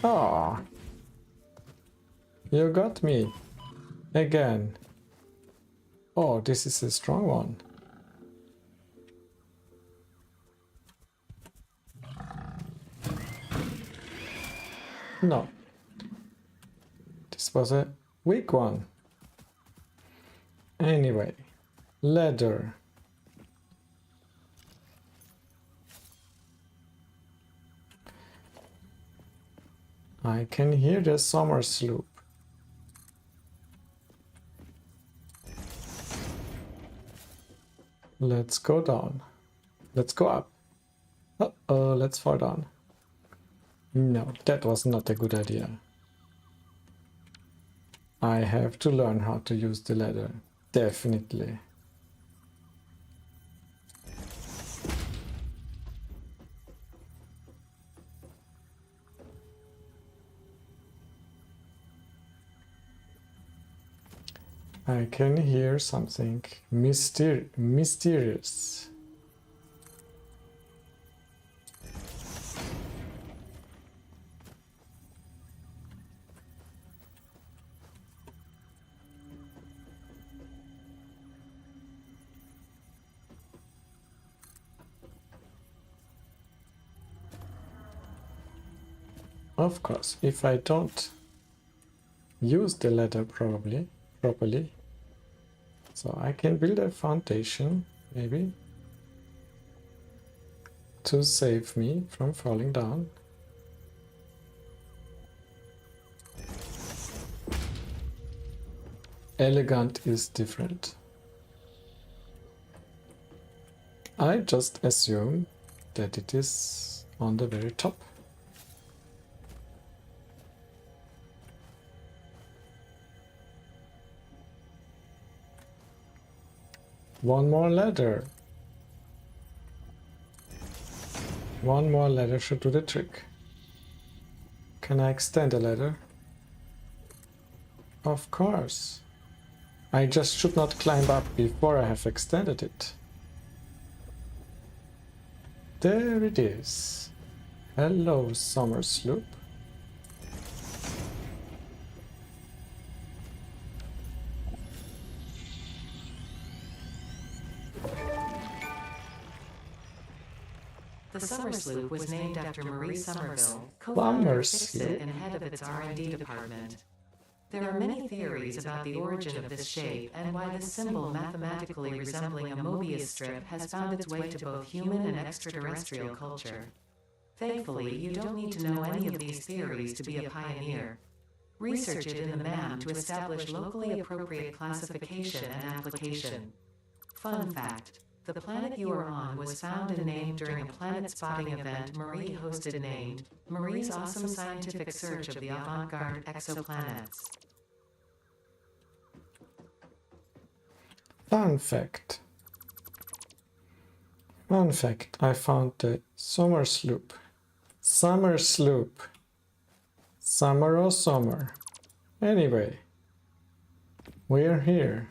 Ah, you got me. Again. Oh, this is a strong one. No. This was a weak one. Anyway, ladder. I can hear the summer sloop. Let's go down. Let's go up. Uh-oh, let's fall down. No, that was not a good idea. I have to learn how to use the ladder. Definitely. I can hear something mysterious. Of course, if I don't use the ladder properly, so I can build a foundation, maybe, to save me from falling down. Elegant is different. I just assume that it is on the very top. One more ladder. One more ladder should do the trick. Can I extend the ladder? Of course. I just should not climb up before I have extended it. there it is. Hello, summer sloop. The Summer Sloop was named after Marie Somerville, Summer co-founder of Sloop. Fixit and head of its R&D department. There are many theories about the origin of this shape and why this symbol, mathematically resembling a Mobius strip, has found its way to both human and extraterrestrial culture. Thankfully, you don't need to know any of these theories to be a pioneer. Research it in the MAM to establish locally appropriate classification and application. Fun fact: the planet you are on was found and named during a planet spotting event Marie hosted named Marie's Awesome Scientific Search of the Avant-Garde Exoplanets. Fun fact. Fun fact, I found the summer sloop. Summer sloop. Summer or summer. Anyway, we're here.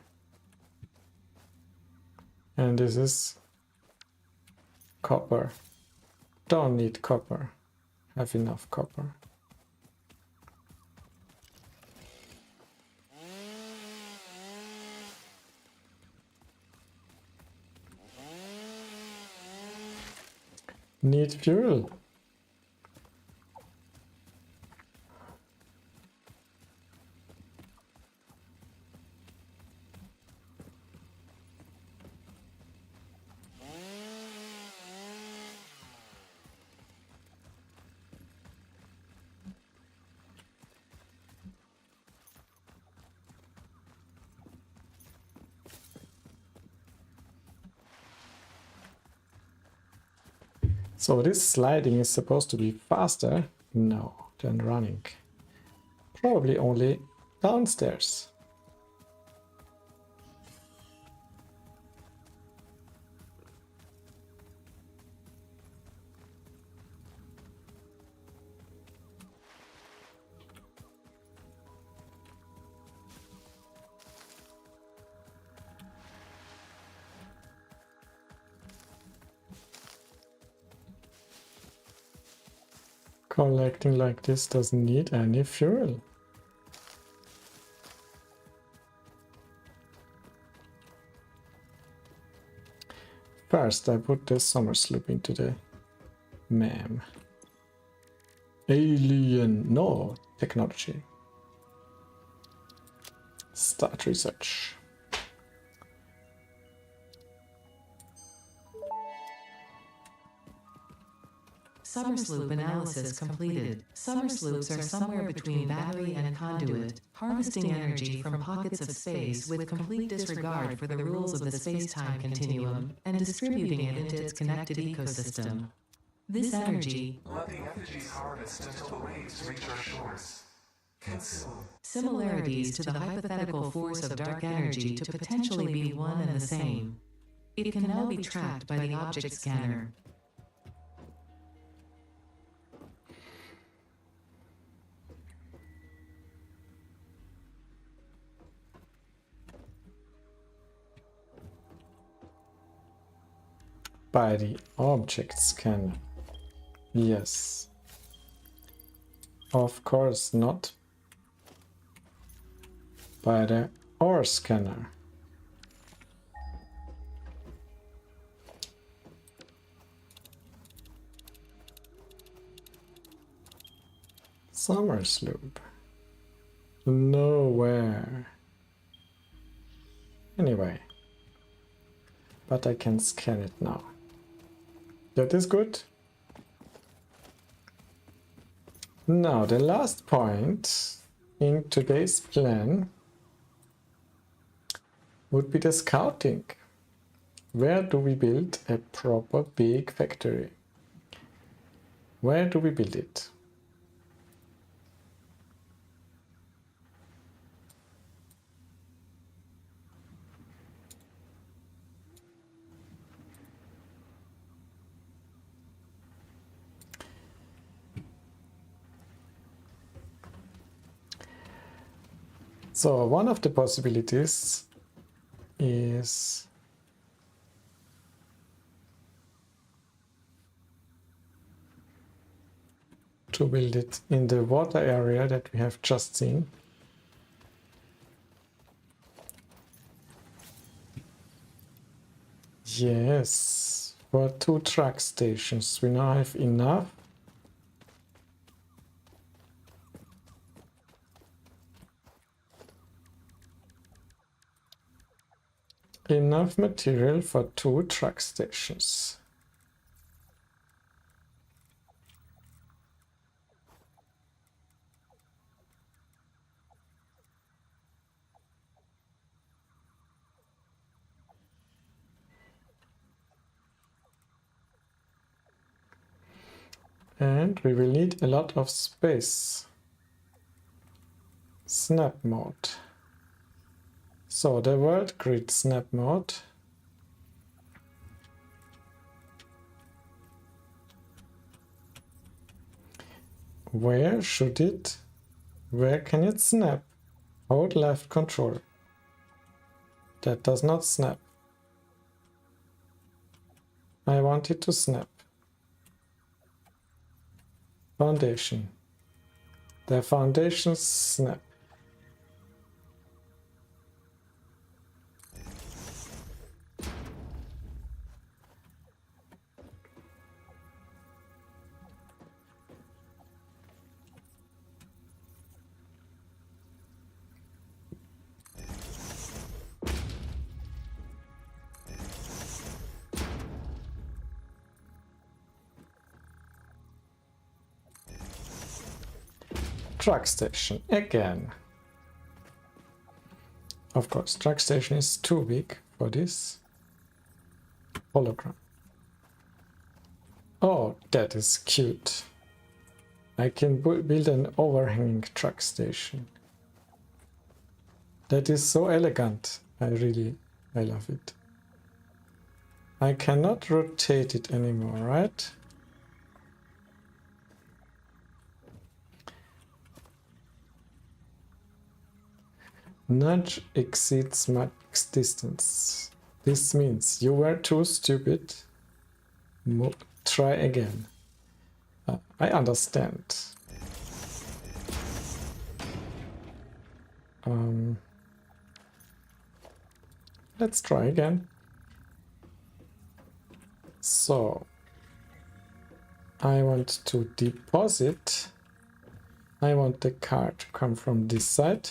And this is copper. Don't need copper. Have enough copper. Need fuel. So this sliding is supposed to be faster? No, than running. Probably only downstairs. Collecting like this doesn't need any fuel. First, I put the summer sloop into the MAM. Alien, no, technology. Start research. Summer Sloop analysis completed. Summer Sloops are somewhere between battery and conduit, harvesting energy from pockets of space with complete disregard for the rules of the space-time continuum, and distributing it into its connected ecosystem. This energy, let the energies harvest until the waves reach our shores. similarities to the hypothetical force of dark energy to potentially be one and the same. It can now be tracked by the object scanner. By the object scanner. Yes. Of course not. By the ore scanner. Summer sloop. Nowhere. Anyway. But I can scan it now. That is good. Now the last point in today's plan would be the scouting. Where do we build a proper big factory? Where do we build it? So one of the possibilities is to build it in the water area that we have just seen. Yes, for 2 truck stations we now have enough. Enough material for 2 truck stations. And we will need a lot of space. Snap mode. So the world grid snap mode. Where can it snap? Hold left control. That does not snap. I want it to snap. Foundation. The foundations snap. Truck station again. Of course, truck station is too big for this hologram. Oh, that is cute. I can build an overhanging truck station. That is so elegant. I love it. I cannot rotate it anymore, right? Nudge exceeds max distance. This means you were too stupid. Try again. I understand. Let's try again. So, I want to deposit. I want the car to come from this side.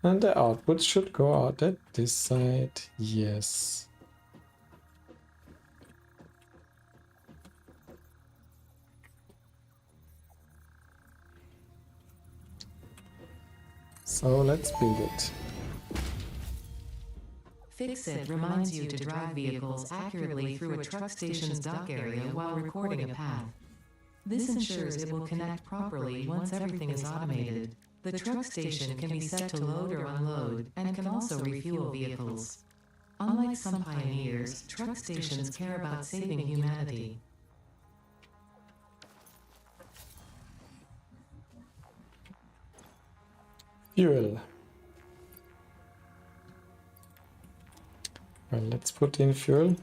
And the output should go out at this side. Yes. So let's build it. Fixit reminds you to drive vehicles accurately through a truck station's dock area while recording a path. This ensures it will connect properly once everything is automated. The truck station can be set to load or unload, and can also refuel vehicles. Unlike some pioneers, truck stations care about saving humanity. Fuel. Well, let's put in fuel.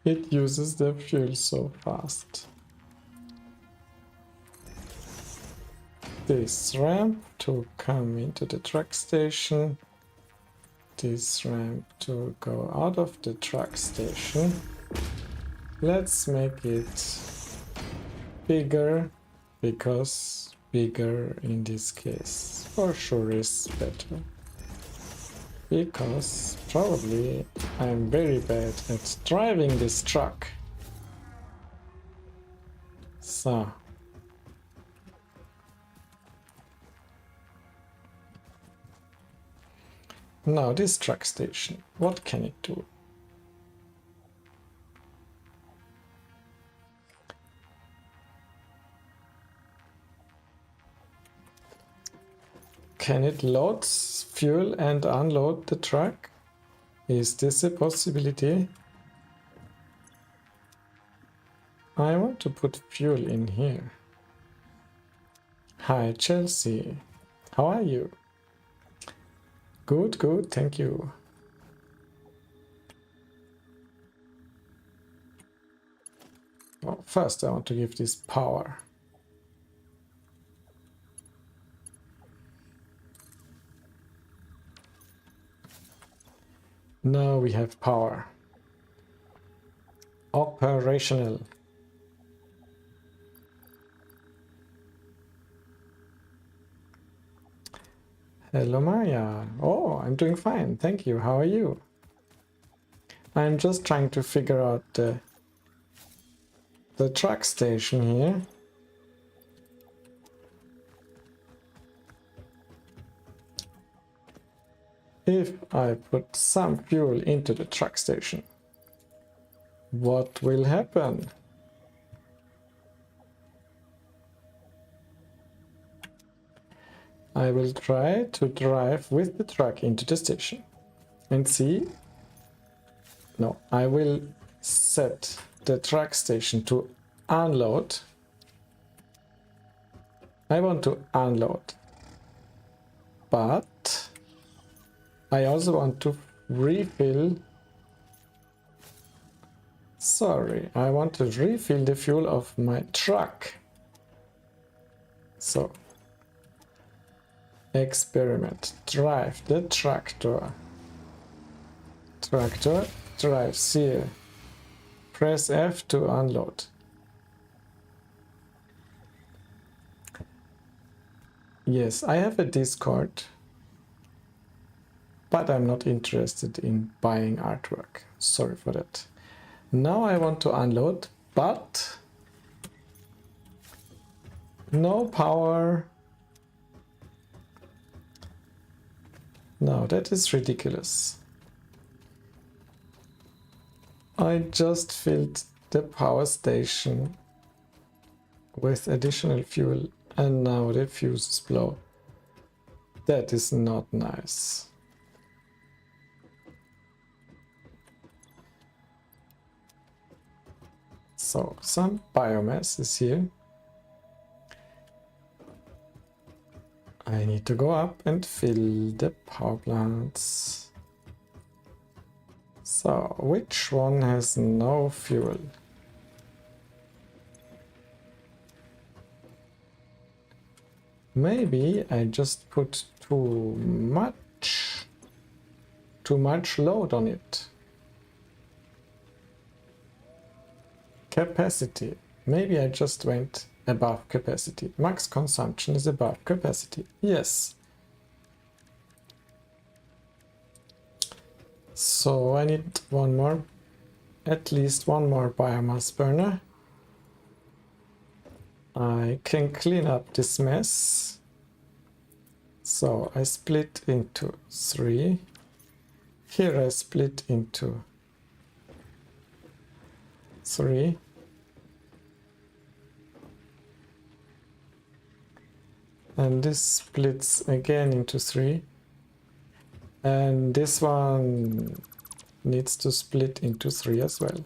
It uses the fuel so fast. This ramp to come into the truck station. This ramp to go out of the truck station. Let's make it bigger, because bigger in this case for sure is better. Because probably I'm very bad at driving this truck. So. Now this truck station, what can it do? Can it load fuel and unload the truck? Is this a possibility? I want to put fuel in here. Hi Chelsea, how are you? Good, good, thank you. Well, first I want to give this power. Now we have power. Operational. Hello Maya. Oh, I'm doing fine, thank you. How are you? I'm just trying to figure out the truck station here. If I put some fuel into the truck station, what will happen? I will try to drive with the truck into the station and see. No, I will set the truck station to unload. I want to unload, but I also want to refill. Sorry, I want to refill the fuel of my truck. So, experiment. Drive the tractor. Tractor drives here. Press F to unload. Yes, I have a Discord, but I'm not interested in buying artwork. Sorry for that. Now I want to unload, but no power. No, that is ridiculous. I just filled the power station with additional fuel and now the fuses blow. That is not nice. So some biomass is here. I need to go up and fill the power plants. So which one has no fuel? Maybe I just put too much load on it. Capacity. Maybe I just went above capacity. Max consumption is above capacity. Yes. So I need one more, at least one more biomass burner. I can clean up this mess. So I split into 3. Here I split into 3. And this splits again into 3. And this one needs to split into 3 as well.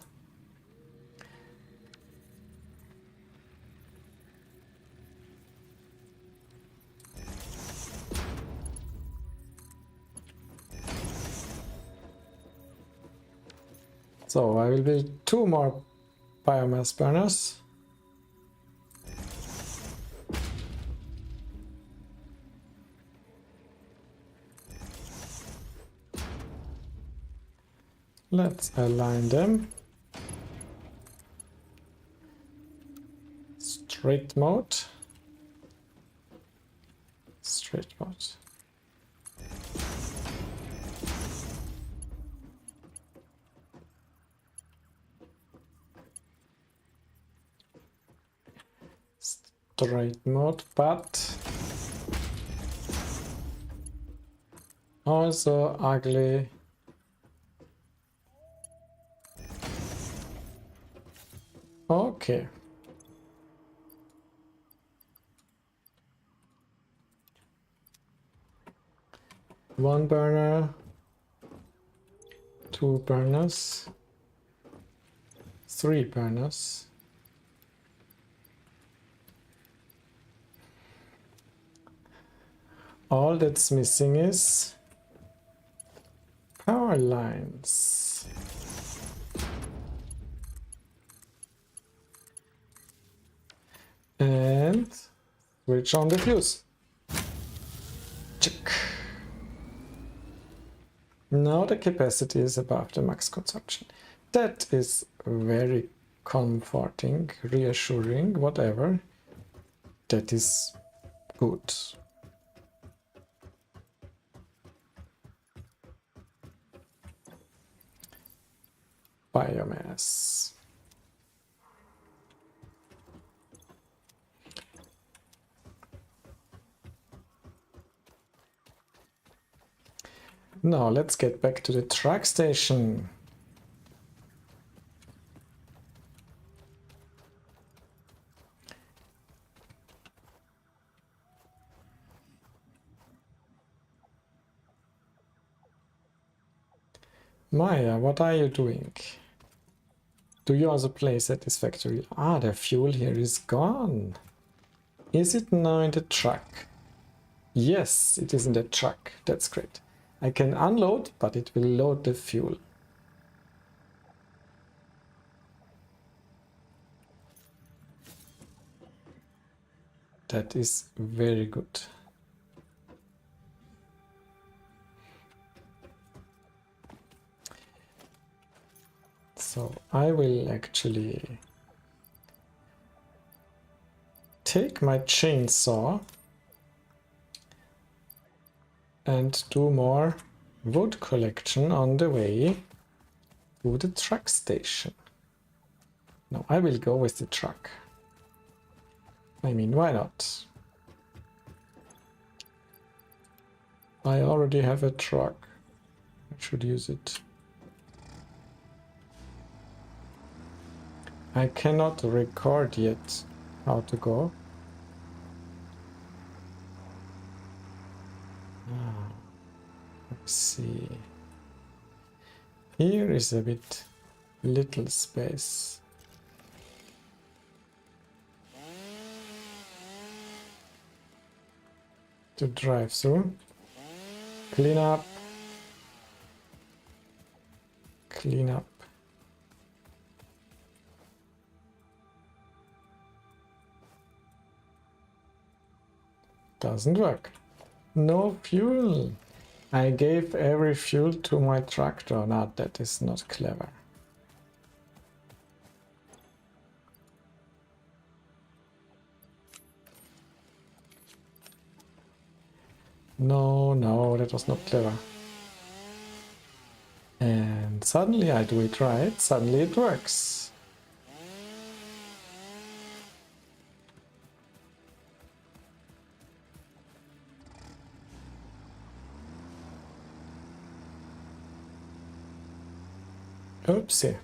So I will build 2 more biomass burners. Let's align them. Straight mode. Straight mode. Straight mode, but also ugly. Okay. One burner, 2 burners, 3 burners. All that's missing is Power lines. And switch on the fuse. Check. Now the capacity is above the max consumption. That is very comforting, reassuring, whatever. That is good. Biomass. Now let's get back to the truck station. Maya, what are you doing? Do you also play Satisfactory? Ah, the fuel here is gone. Is it now in the truck? Yes, it is in the truck. That's great. I can unload, but it will load the fuel. That is very good. So I will actually take my chainsaw and do more wood collection on the way to the truck station. No, I will go with the truck. I mean, why not? I already have a truck. I should use it. I cannot record yet how to go. Let's see. Here is a bit little space. To drive through. Clean up. Clean up. Doesn't work. No fuel. I gave every fuel to my tractor. Now that is not clever. No, that was not clever. And suddenly I do it right. Suddenly it works. Oopsie.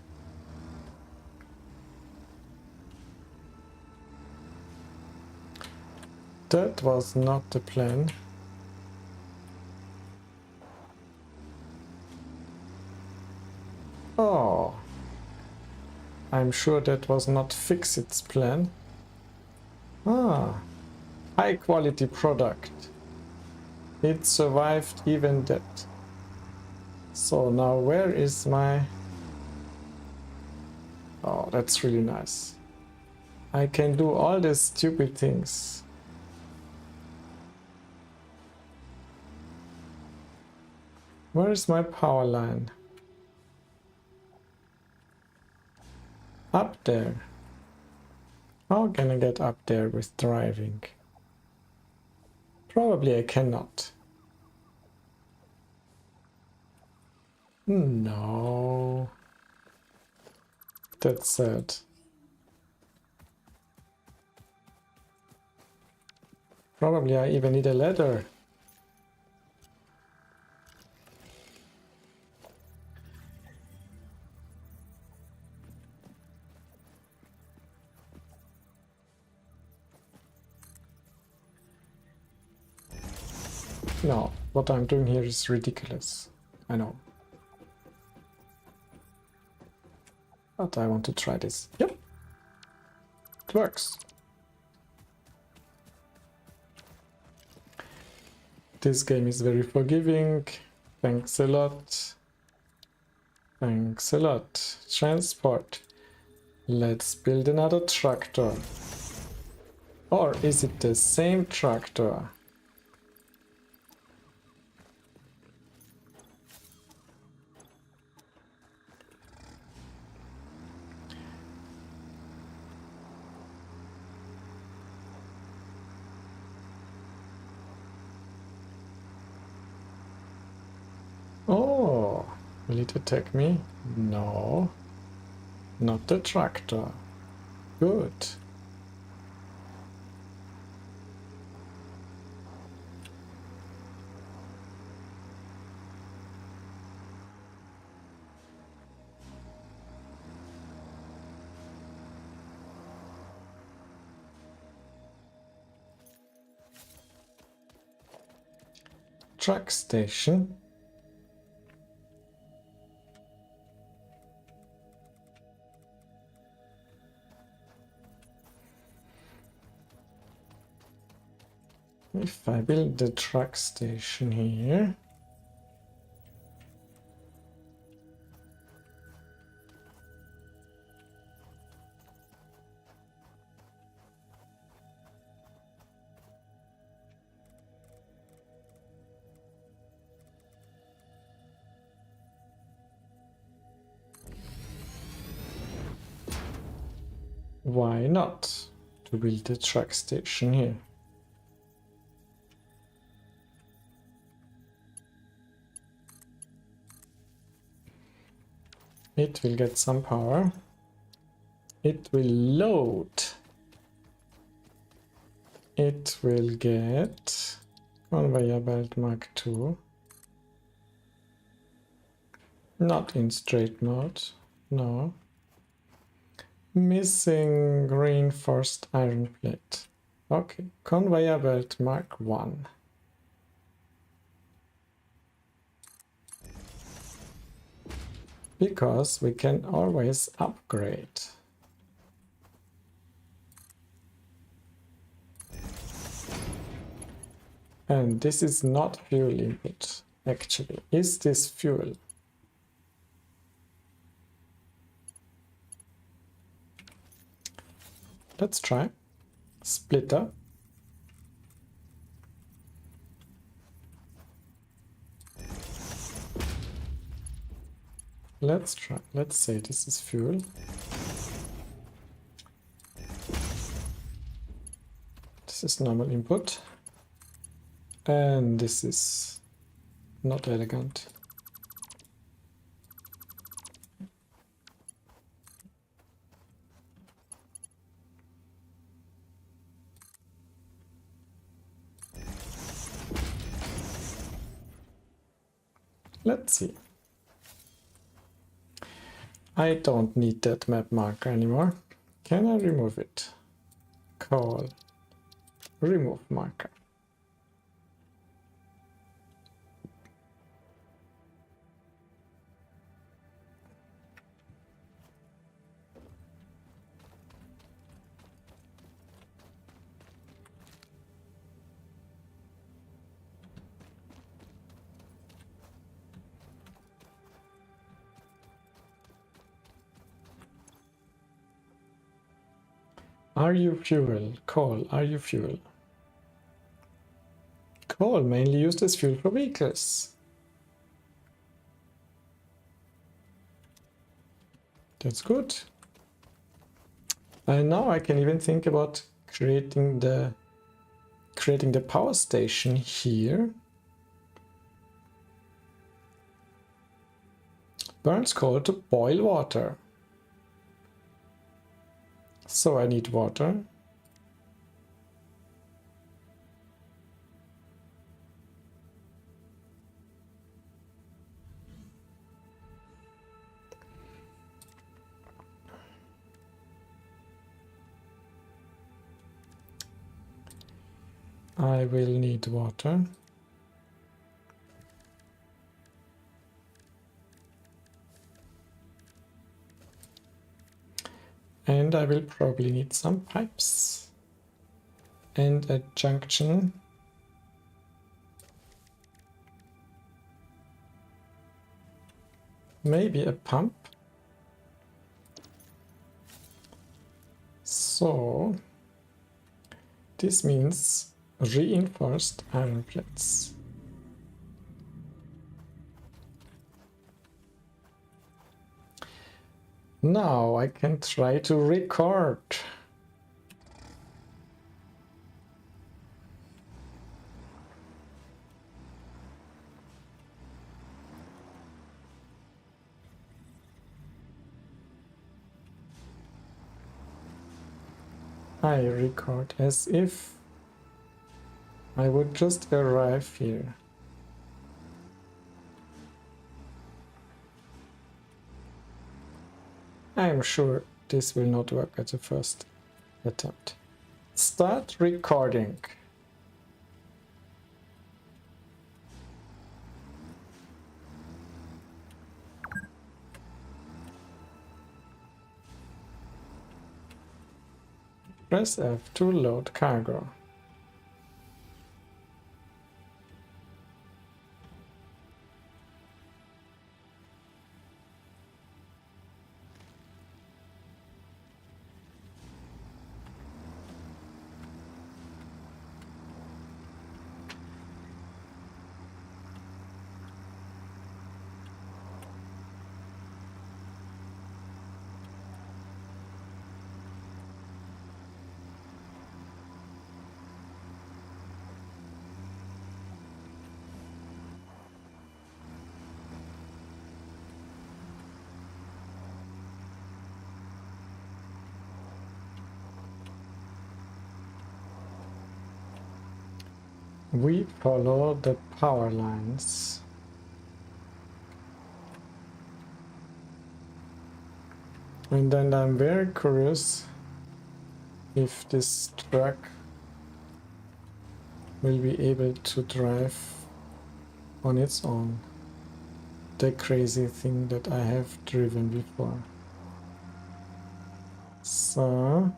That was not the plan. Oh. I'm sure that was not Fixit's plan. Ah. High quality product. It survived even that. So now where is my... Oh, that's really nice. I can do all these stupid things. Where is my power line? Up there. How can I get up there with driving? Probably I cannot. No. That's sad. Probably I even need a ladder. No, what I'm doing here is ridiculous. I know. But I want to try this. Yep. It works. This game is very forgiving. Thanks a lot. Thanks a lot. Transport. Let's build another tractor. Or is it the same tractor? Oh, will it attack me? No, not the tractor. Good. Truck station. If I build the truck station here, why not to build the truck station here? It will get some power. It will load. It will get conveyor belt Mark II. Not in straight mode. No. Missing reinforced iron plate. Okay, conveyor belt Mark I. Because we can always upgrade. And this is not fuel input, actually. Is this fuel? Let's try. Splitter. Let's try. Let's say this is fuel. This is normal input. And this is not elegant. Let's see. I don't need that map marker anymore. Can I remove it? Call remove marker. Are you fuel? Coal, are you fuel? Coal mainly used as fuel for vehicles. That's good. And now I can even think about creating the power station here. Burns coal to boil water. So I need water. I will need water. And I will probably need some pipes and a junction. maybe a pump. So this means reinforced iron plates. Now I can try to record. I record as if I would just arrive here. I'm sure this will not work at the first attempt. Start recording. Press F to load cargo. We follow the power lines. And then I'm very curious if this truck will be able to drive on its own. The crazy thing that I have driven before. So,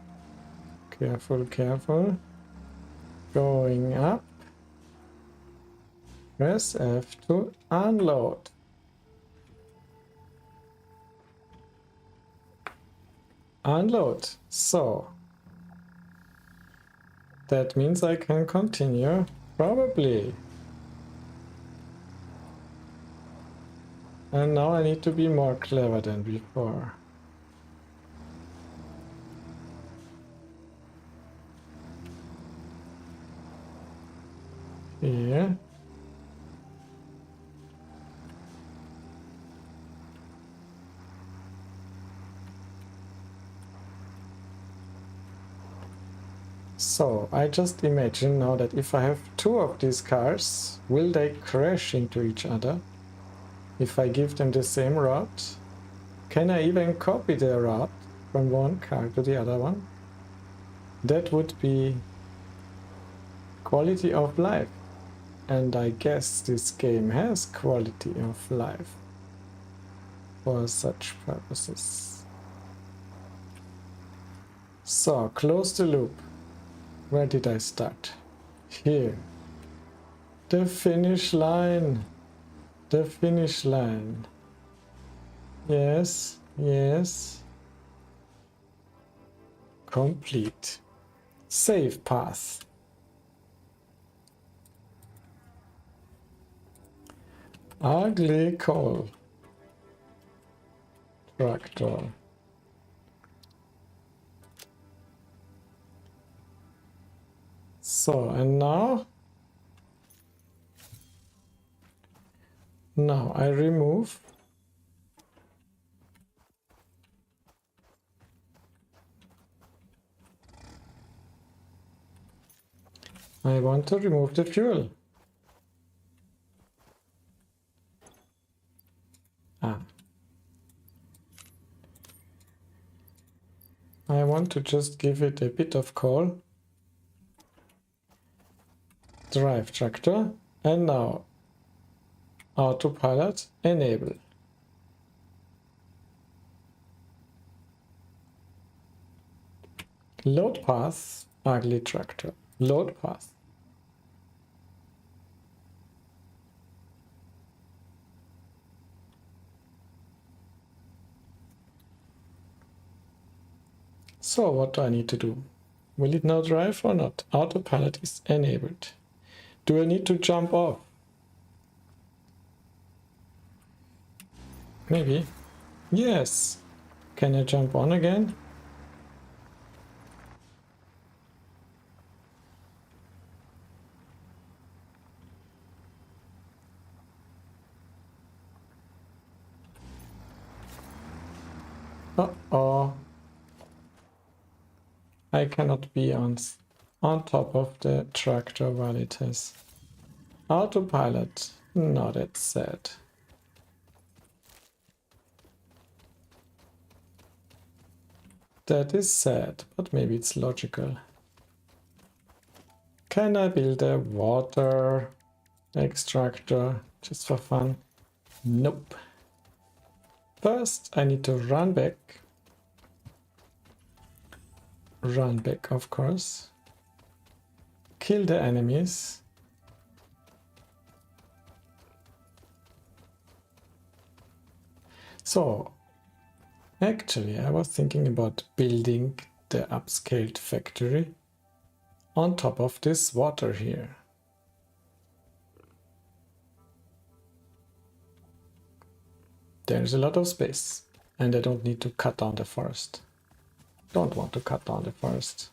careful, careful. Going up. Press F to unload. Unload. So, that means I can continue. Probably. And now I need to be more clever than before. Here. So I just imagine now that if I have two of these cars, will they crash into each other? If I give them the same route, can I even copy the route from one car to the other one? That would be quality of life. And I guess this game has quality of life for such purposes. So, close the loop. Where did I start? Here. The finish line. The finish line. Yes, yes. Complete. Save path. Ugly coal. Tractor. So, and now I remove I want to remove the fuel. I want to just give it a bit of coal. Drive tractor, and now autopilot enable. Load path, ugly tractor. Load path. So what do I need to do? Will it now drive or not? Autopilot is enabled. Do I need to jump off? Maybe. Yes. Can I jump on again? Uh-oh. I cannot be on top of the tractor while it has autopilot. No, that's sad. That is sad, but maybe it's logical. Can I build a water extractor just for fun? Nope. First, I need to run back. Run back, of course. Kill the enemies. So, actually, I was thinking about building the upscaled factory on top of this water here. There's a lot of space, and I don't need to cut down the forest. Don't want to cut down the forest.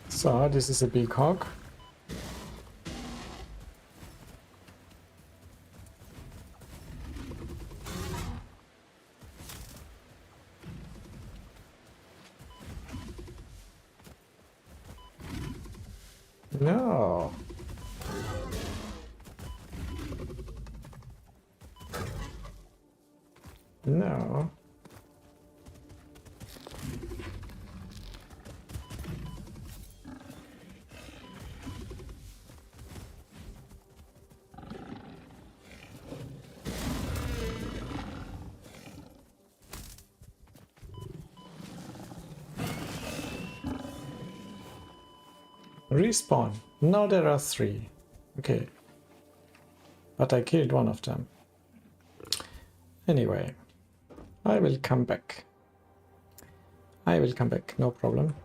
So this is a big hog. No. No. Respawn. Now there are 3. Okay. But I killed one of them. Anyway, I will come back. I will come back, no problem.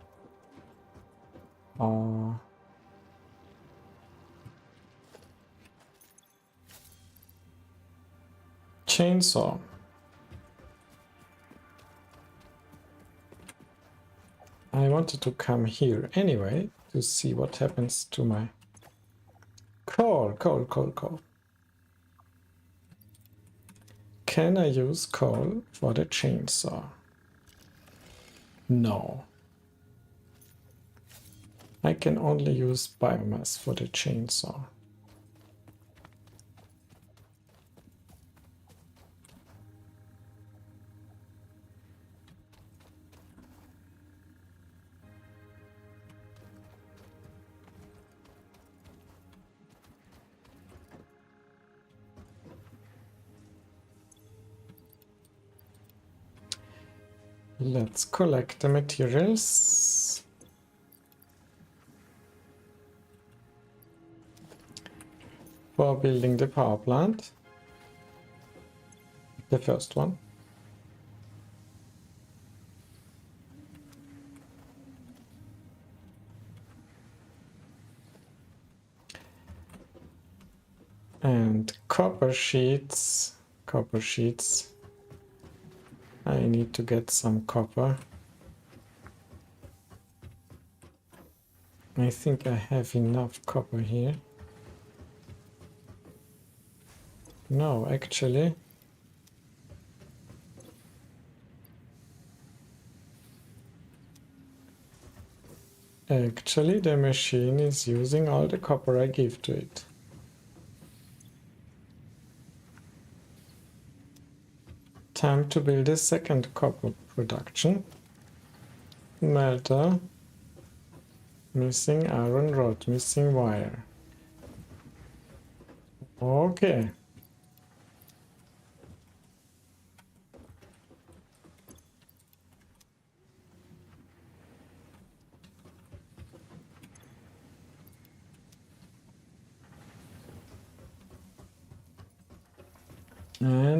Chainsaw. I wanted to come here anyway to see what happens to my coal. Can I use coal for the chainsaw? No. I can only use biomass for the chainsaw. Let's collect the materials. For building the power plant. The first one. And copper sheets. I need to get some copper. I think I have enough copper here. No, actually. Actually, the machine is using all the copper I give to it. Time to build a second copper production. Melter. Missing iron rod, missing wire. Okay.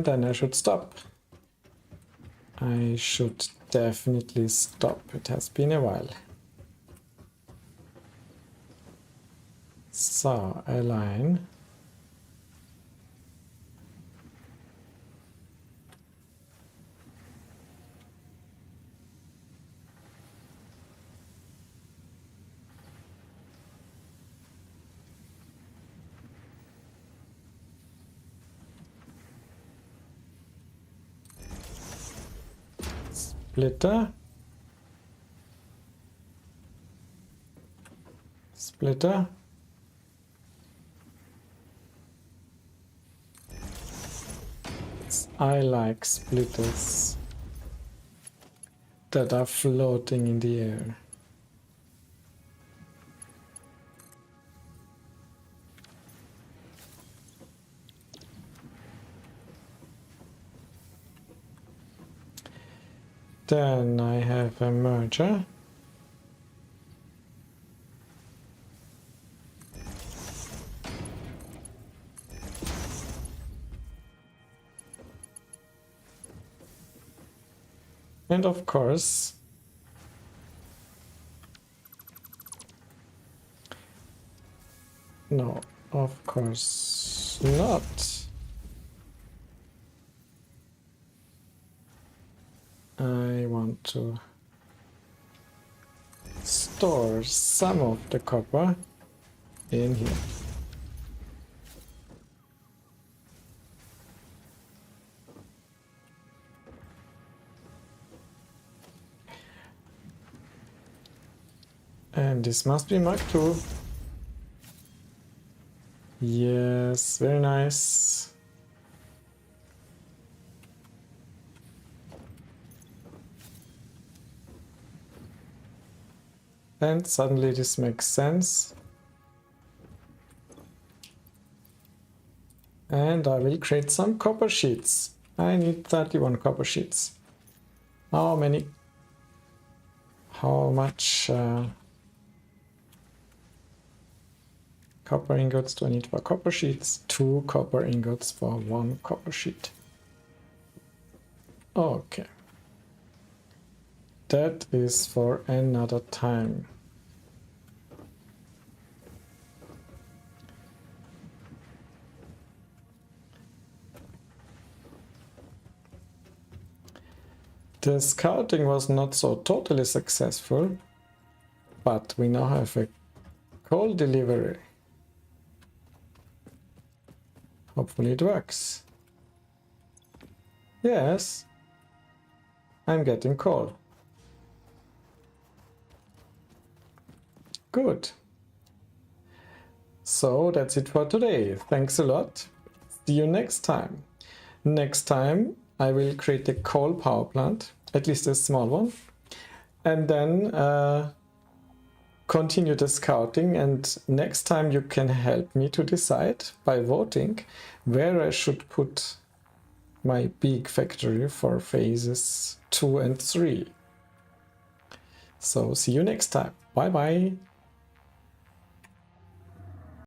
and then I should stop. I should definitely stop. It has been a while. So, align. Splitter. Splitter. I like splitters that are floating in the air. Then I have a merger. And of course, no, of course not. I want to store some of the copper in here. And this must be Mark II. Yes, very nice. And suddenly this makes sense. And I will create some copper sheets. I need 31 copper sheets. How many? How much copper ingots do I need for copper sheets? 2 copper ingots for 1 copper sheet. Okay. That is for another time. The scouting was not so totally successful, but we now have a coal delivery. Hopefully it works. Yes, I'm getting coal. Good. So that's it for today. Thanks a lot. See you next time. Next time I will create a coal power plant, at least a small one, and then continue the scouting. And next time you can help me to decide by voting where I should put my big factory for phases 2 and 3. So see you next time. Bye bye.